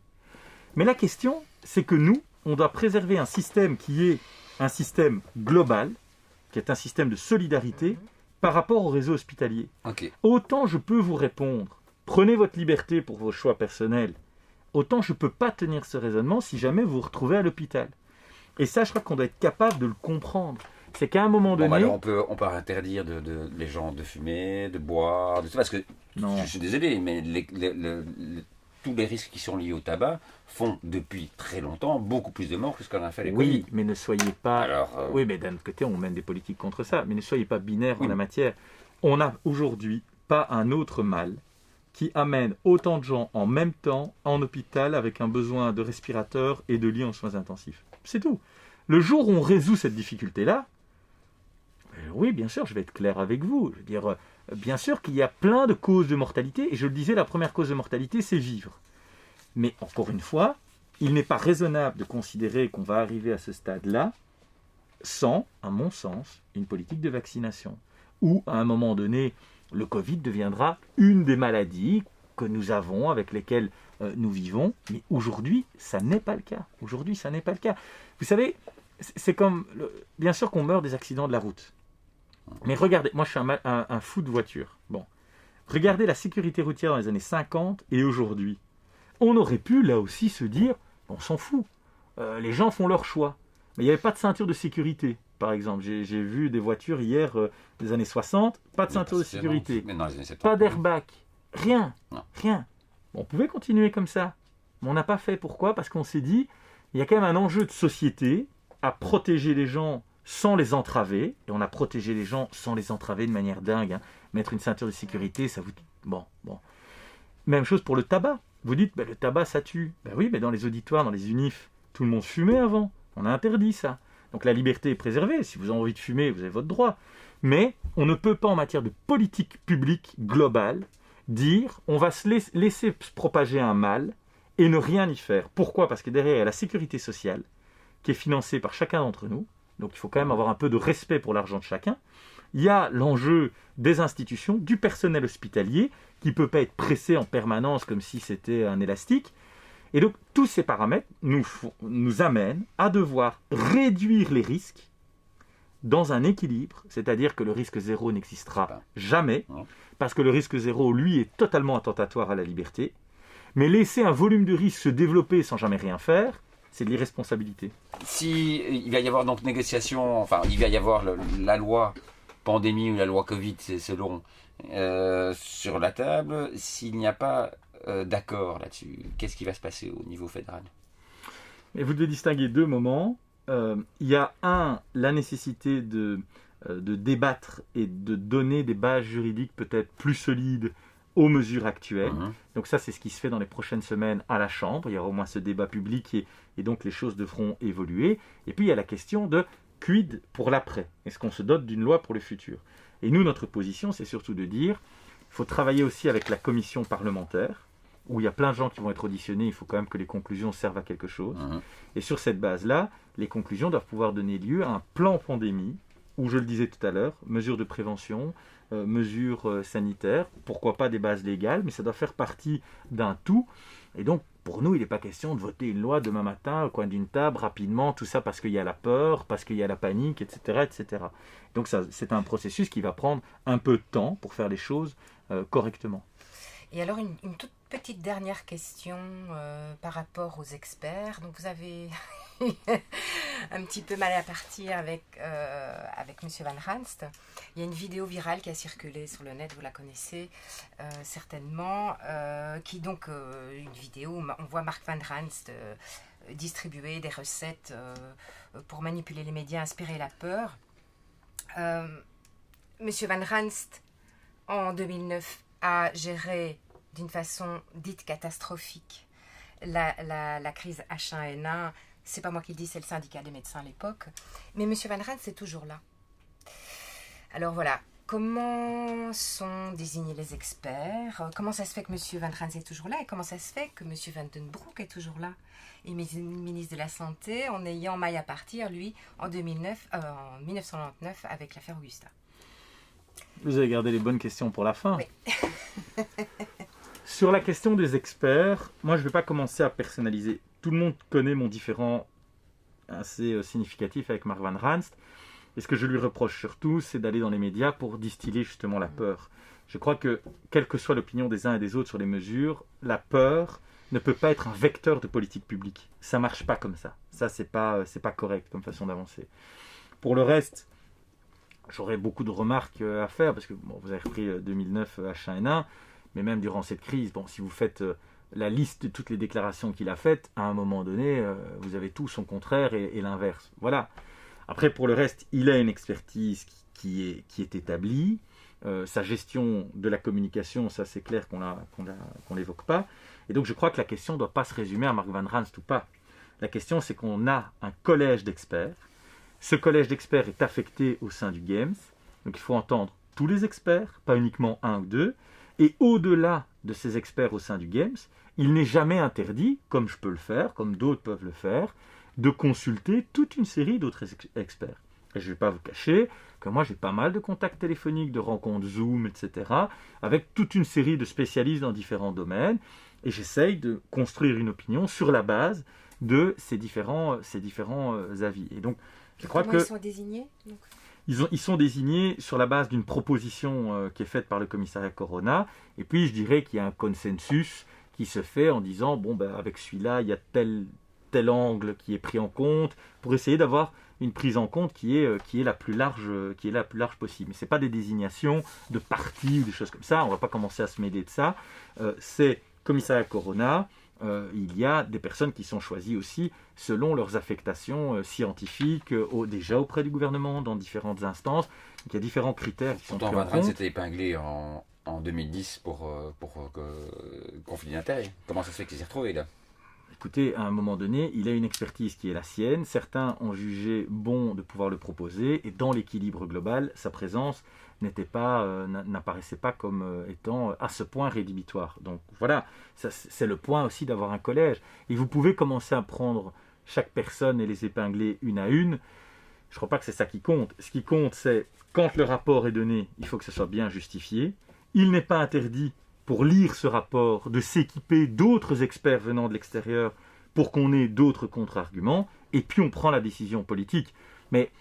Mais la question, c'est que nous, on doit préserver un système qui est un système global, qui est un système de solidarité par rapport au réseau hospitalier. Ok. Autant je peux vous répondre, prenez votre liberté pour vos choix personnels, autant je ne peux pas tenir ce raisonnement si jamais vous vous retrouvez à l'hôpital. Et ça, je crois qu'on doit être capable de le comprendre. C'est qu'à un moment donné... alors on peut interdire les gens de fumer, de boire, de tout, parce que Non. je suis désolé, mais tous les risques qui sont liés au tabac font depuis très longtemps beaucoup plus de morts que ce qu'on a fait les Oui, Covid. mais ne soyez pas... Alors, Oui, mais d'un autre côté, on mène des politiques contre ça. Mais ne soyez pas binaire en la matière. On n'a aujourd'hui pas un autre mal qui amène autant de gens en même temps en hôpital avec un besoin de respirateurs et de lits en soins intensifs. C'est tout. Le jour où on résout cette difficulté-là, oui, bien sûr, je vais être clair avec vous. Je veux dire, bien sûr qu'il y a plein de causes de mortalité, et je le disais, la première cause de mortalité, c'est vivre. Mais encore une fois, il n'est pas raisonnable de considérer qu'on va arriver à ce stade-là sans, à mon sens, une politique de vaccination. Ou, à un moment donné, le Covid deviendra une des maladies que nous avons, avec lesquelles nous vivons. Mais aujourd'hui, ça n'est pas le cas. Aujourd'hui, ça n'est pas le cas. Vous savez, c'est comme... Bien sûr qu'on meurt des accidents de la route. Mais regardez, moi je suis un fou de voiture. Bon. Regardez la sécurité routière dans les années 50 et aujourd'hui. On aurait pu là aussi se dire, on s'en fout. Les gens font leur choix. Mais il n'y avait pas de ceinture de sécurité, par exemple. J'ai vu des voitures hier des années 60, pas de ceinture de sécurité, mais non, les années 70, pas d'airbag, rien, Non. rien. Bon, on pouvait continuer comme ça. Mais on n'a pas fait. Pourquoi ? Parce qu'on s'est dit, il y a quand même un enjeu de société à protéger les gens sans les entraver, et on a protégé les gens sans les entraver de manière dingue. Hein. Mettre une ceinture de sécurité, ça vous... Bon. Même chose pour le tabac. Vous dites, le tabac, ça tue. Ben oui, mais dans les auditoires, dans les unifs, tout le monde fumait avant. On a interdit ça. Donc la liberté est préservée. Si vous avez envie de fumer, vous avez votre droit. Mais on ne peut pas, en matière de politique publique globale, dire, on va se laisser propager un mal et ne rien y faire. Pourquoi ? Parce que derrière, il y a la sécurité sociale qui est financée par chacun d'entre nous. Donc il faut quand même avoir un peu de respect pour l'argent de chacun. Il y a l'enjeu des institutions, du personnel hospitalier, qui ne peut pas être pressé en permanence comme si c'était un élastique. Et donc tous ces paramètres nous amènent à devoir réduire les risques dans un équilibre, c'est-à-dire que le risque zéro n'existera jamais, parce que le risque zéro, lui, est totalement attentatoire à la liberté. Mais laisser un volume de risque se développer sans jamais rien faire, c'est de l'irresponsabilité. Si il va y avoir donc négociation, enfin il va y avoir la loi pandémie ou la loi Covid, c'est selon, sur la table, s'il n'y a pas d'accord là-dessus, qu'est-ce qui va se passer au niveau fédéral ? Et vous devez distinguer deux moments. Il y a la nécessité de débattre et de donner des bases juridiques peut-être plus solides aux mesures actuelles. Donc ça, c'est ce qui se fait dans les prochaines semaines à la Chambre. Il y aura au moins ce débat public et donc les choses devront évoluer. Et puis il y a la question de quid pour l'après. Est-ce qu'on se dote d'une loi pour le futur ? Et nous, notre position, c'est surtout de dire il faut travailler aussi avec la commission parlementaire, où il y a plein de gens qui vont être auditionnés. Il faut quand même que les conclusions servent à quelque chose. Et sur cette base-là, les conclusions doivent pouvoir donner lieu à un plan pandémie, où, je le disais tout à l'heure, mesures de prévention, mesures sanitaires, pourquoi pas des bases légales, mais ça doit faire partie d'un tout. Et donc, pour nous, il n'est pas question de voter une loi demain matin au coin d'une table, rapidement, tout ça parce qu'il y a la peur, parce qu'il y a la panique, etc. etc. Donc ça, c'est un processus qui va prendre un peu de temps pour faire les choses correctement. Et alors, une toute petite dernière question par rapport aux experts. Donc, vous avez un petit peu mal à partir avec M. Van Ranst. Il y a une vidéo virale qui a circulé sur le net, vous la connaissez certainement, qui donc, une vidéo où on voit Mark Van Ranst distribuer des recettes pour manipuler les médias, inspirer la peur. M. Van Ranst, en 2009, a géré d'une façon dite catastrophique la crise H1N1. C'est pas moi qui le dis, c'est le syndicat des médecins à l'époque. Mais M. Van Rans est toujours là. Alors voilà, comment sont désignés les experts? Comment ça se fait que M. Van Rans est toujours là? Et comment ça se fait que M. Van den Broek est toujours là? Et ministre de la Santé, en ayant maille à partir, lui, en 1999, avec l'affaire Augusta. Vous avez gardé les bonnes questions pour la fin. Oui. Sur la question des experts, moi je ne vais pas commencer à personnaliser. Tout le monde connaît mon différend assez significatif avec Mark Van Ranst. Et ce que je lui reproche surtout, c'est d'aller dans les médias pour distiller justement la peur. Je crois que, quelle que soit l'opinion des uns et des autres sur les mesures, la peur ne peut pas être un vecteur de politique publique. Ça ne marche pas comme ça. Ça, c'est pas correct comme façon d'avancer. Pour le reste, j'aurais beaucoup de remarques à faire, parce que bon, vous avez repris 2009 H1N1, mais même durant cette crise, bon, si vous faites la liste de toutes les déclarations qu'il a faites, à un moment donné, vous avez tout son contraire et l'inverse. Voilà. Après, pour le reste, il a une expertise qui est établie. Sa gestion de la communication, ça c'est clair qu'on l'évoque pas. Et donc je crois que la question ne doit pas se résumer à Mark Van Ranst ou pas. La question, c'est qu'on a un collège d'experts. Ce collège d'experts est affecté au sein du Games. Donc il faut entendre tous les experts, pas uniquement un ou deux. Et au-delà de ces experts au sein du Games, il n'est jamais interdit, comme je peux le faire, comme d'autres peuvent le faire, de consulter toute une série d'autres experts. Et je ne vais pas vous cacher que moi j'ai pas mal de contacts téléphoniques, de rencontres Zoom, etc., avec toute une série de spécialistes dans différents domaines, et j'essaye de construire une opinion sur la base de ces différents avis. Et donc, je crois que ils sont désignés donc ils sont désignés sur la base d'une proposition qui est faite par le commissariat Corona, et puis je dirais qu'il y a un consensus qui se fait en disant, bon, ben, avec celui-là, il y a tel angle qui est pris en compte, pour essayer d'avoir une prise en compte qui est la plus large possible. Mais ce n'est pas des désignations de partis ou des choses comme ça, on ne va pas commencer à se mêler de ça. C'est commissariat Corona, il y a des personnes qui sont choisies aussi selon leurs affectations scientifiques, déjà auprès du gouvernement, dans différentes instances. Donc, il y a différents critères qui sont pris en Van compte. Rans s'était épinglé en 2010 pour conflit d'intérêts. Comment ça se fait qu'il s'est retrouvé là? Écoutez, à un moment donné, il a une expertise qui est la sienne. Certains ont jugé bon de pouvoir le proposer, et dans l'équilibre global, sa présence n'apparaissait pas comme étant à ce point rédhibitoire. Donc voilà, c'est le point aussi d'avoir un collège. Et vous pouvez commencer à prendre chaque personne et les épingler une à une. Je ne crois pas que c'est ça qui compte. Ce qui compte, c'est quand le rapport est donné, il faut que ce soit bien justifié. Il n'est pas interdit, pour lire ce rapport, de s'équiper d'autres experts venant de l'extérieur pour qu'on ait d'autres contre-arguments, et puis on prend la décision politique. Mais,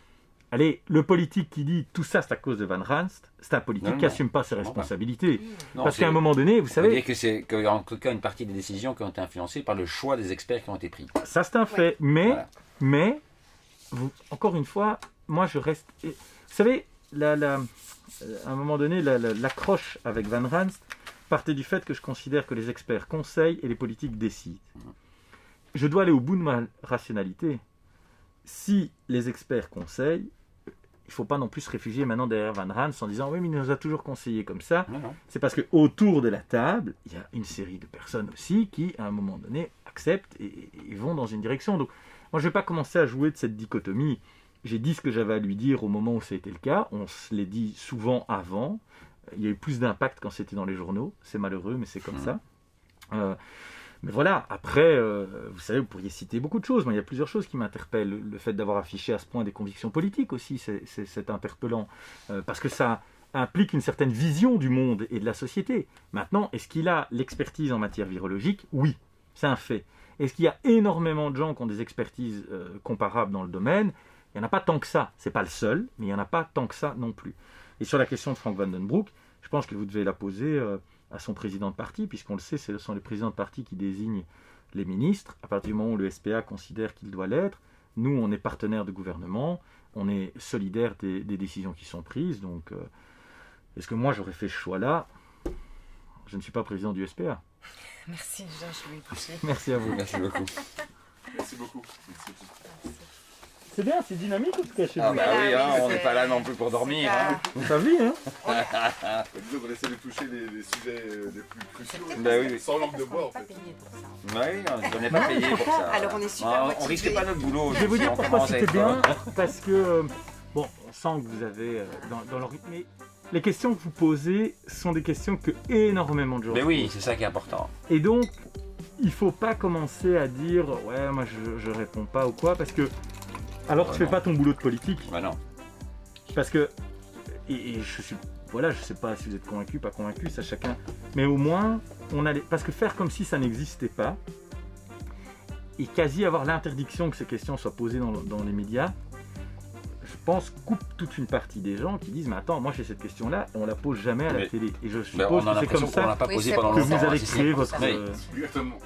allez, le politique qui dit tout ça c'est à cause de Van Ranst, c'est un politique qui n'assume pas ses responsabilités. Non, parce qu'à un moment donné, vous savez... dire que c'est qu'en tout cas une partie des décisions qui ont été influencées par le choix des experts qui ont été pris. Ça c'est un fait, mais encore une fois, moi je reste... Vous savez, à un moment donné, l'accroche avec Van Ranst partait du fait que je considère que les experts conseillent et les politiques décident. Je dois aller au bout de ma rationalité. Si les experts conseillent, il ne faut pas non plus se réfugier maintenant derrière Van Ranst en disant « oui, mais il nous a toujours conseillé comme ça ». C'est parce qu'autour de la table, il y a une série de personnes aussi qui, à un moment donné, acceptent et vont dans une direction. Donc, moi, je ne vais pas commencer à jouer de cette dichotomie. J'ai dit ce que j'avais à lui dire au moment où ça a été le cas. On se l'est dit souvent avant. Il y a eu plus d'impact quand c'était dans les journaux. C'est malheureux, mais c'est comme ça. Mais voilà, après, vous savez, vous pourriez citer beaucoup de choses. Moi, il y a plusieurs choses qui m'interpellent. Le fait d'avoir affiché à ce point des convictions politiques aussi, c'est interpellant. Parce que ça implique une certaine vision du monde et de la société. Maintenant, est-ce qu'il a l'expertise en matière virologique? Oui, c'est un fait. Est-ce qu'il y a énormément de gens qui ont des expertises comparables dans le domaine? Il n'y en a pas tant que ça. Ce n'est pas le seul, mais il n'y en a pas tant que ça non plus. Et sur la question de Frank Van den Broek, je pense que vous devez la poser à son président de parti, puisqu'on le sait, ce sont les présidents de parti qui désignent les ministres. À partir du moment où le SPA considère qu'il doit l'être, nous, on est partenaires de gouvernement, on est solidaires des décisions qui sont prises. Donc, est-ce que moi, j'aurais fait ce choix-là? Je ne suis pas président du SPA. Merci, Jean, je vais y toucher. Merci à vous. Merci beaucoup. Merci beaucoup. Merci. C'est bien, c'est dynamique en tout cas chez Ah vous. bah oui, Voilà, hein, oui, on c'est- n'est pas là non plus pour dormir. Hein. Ça vit, hein. Disons qu'on essaie de toucher les sujets les plus cruciaux, Bah oui. sans langue de Parce qu'on bois en n'est pas fait. payé pour ça. Oui, on n'est pas payé pour ça. Alors, on est super on motivés. risque pas notre boulot. Je vais vous si dire on pourquoi commence à c'était être- bien, parce que, bon, on sent que vous avez, dans le rythme, mais les questions que vous posez sont des questions que énormément de gens Mais se oui, posent. c'est ça qui est important. Et donc, il faut pas commencer à dire, ouais, moi je réponds pas ou quoi, parce que, alors tu fais non. pas ton boulot de politique, Bah non. parce que, et je suis, voilà, je sais pas si vous êtes convaincu, pas convaincu, ça chacun, mais au moins, parce que faire comme si ça n'existait pas, et quasi avoir l'interdiction que ces questions soient posées dans les médias, je pense, coupe toute une partie des gens qui disent mais attends, moi j'ai cette question-là, on la pose jamais à la Mais- télé. Et je Bah, suppose on a que c'est l'impression comme qu'on l'a ça pas Oui, posé c'est pendant pour que ça. longtemps. vous avez hein, c'est créé ça. votre... Oui. Exactement.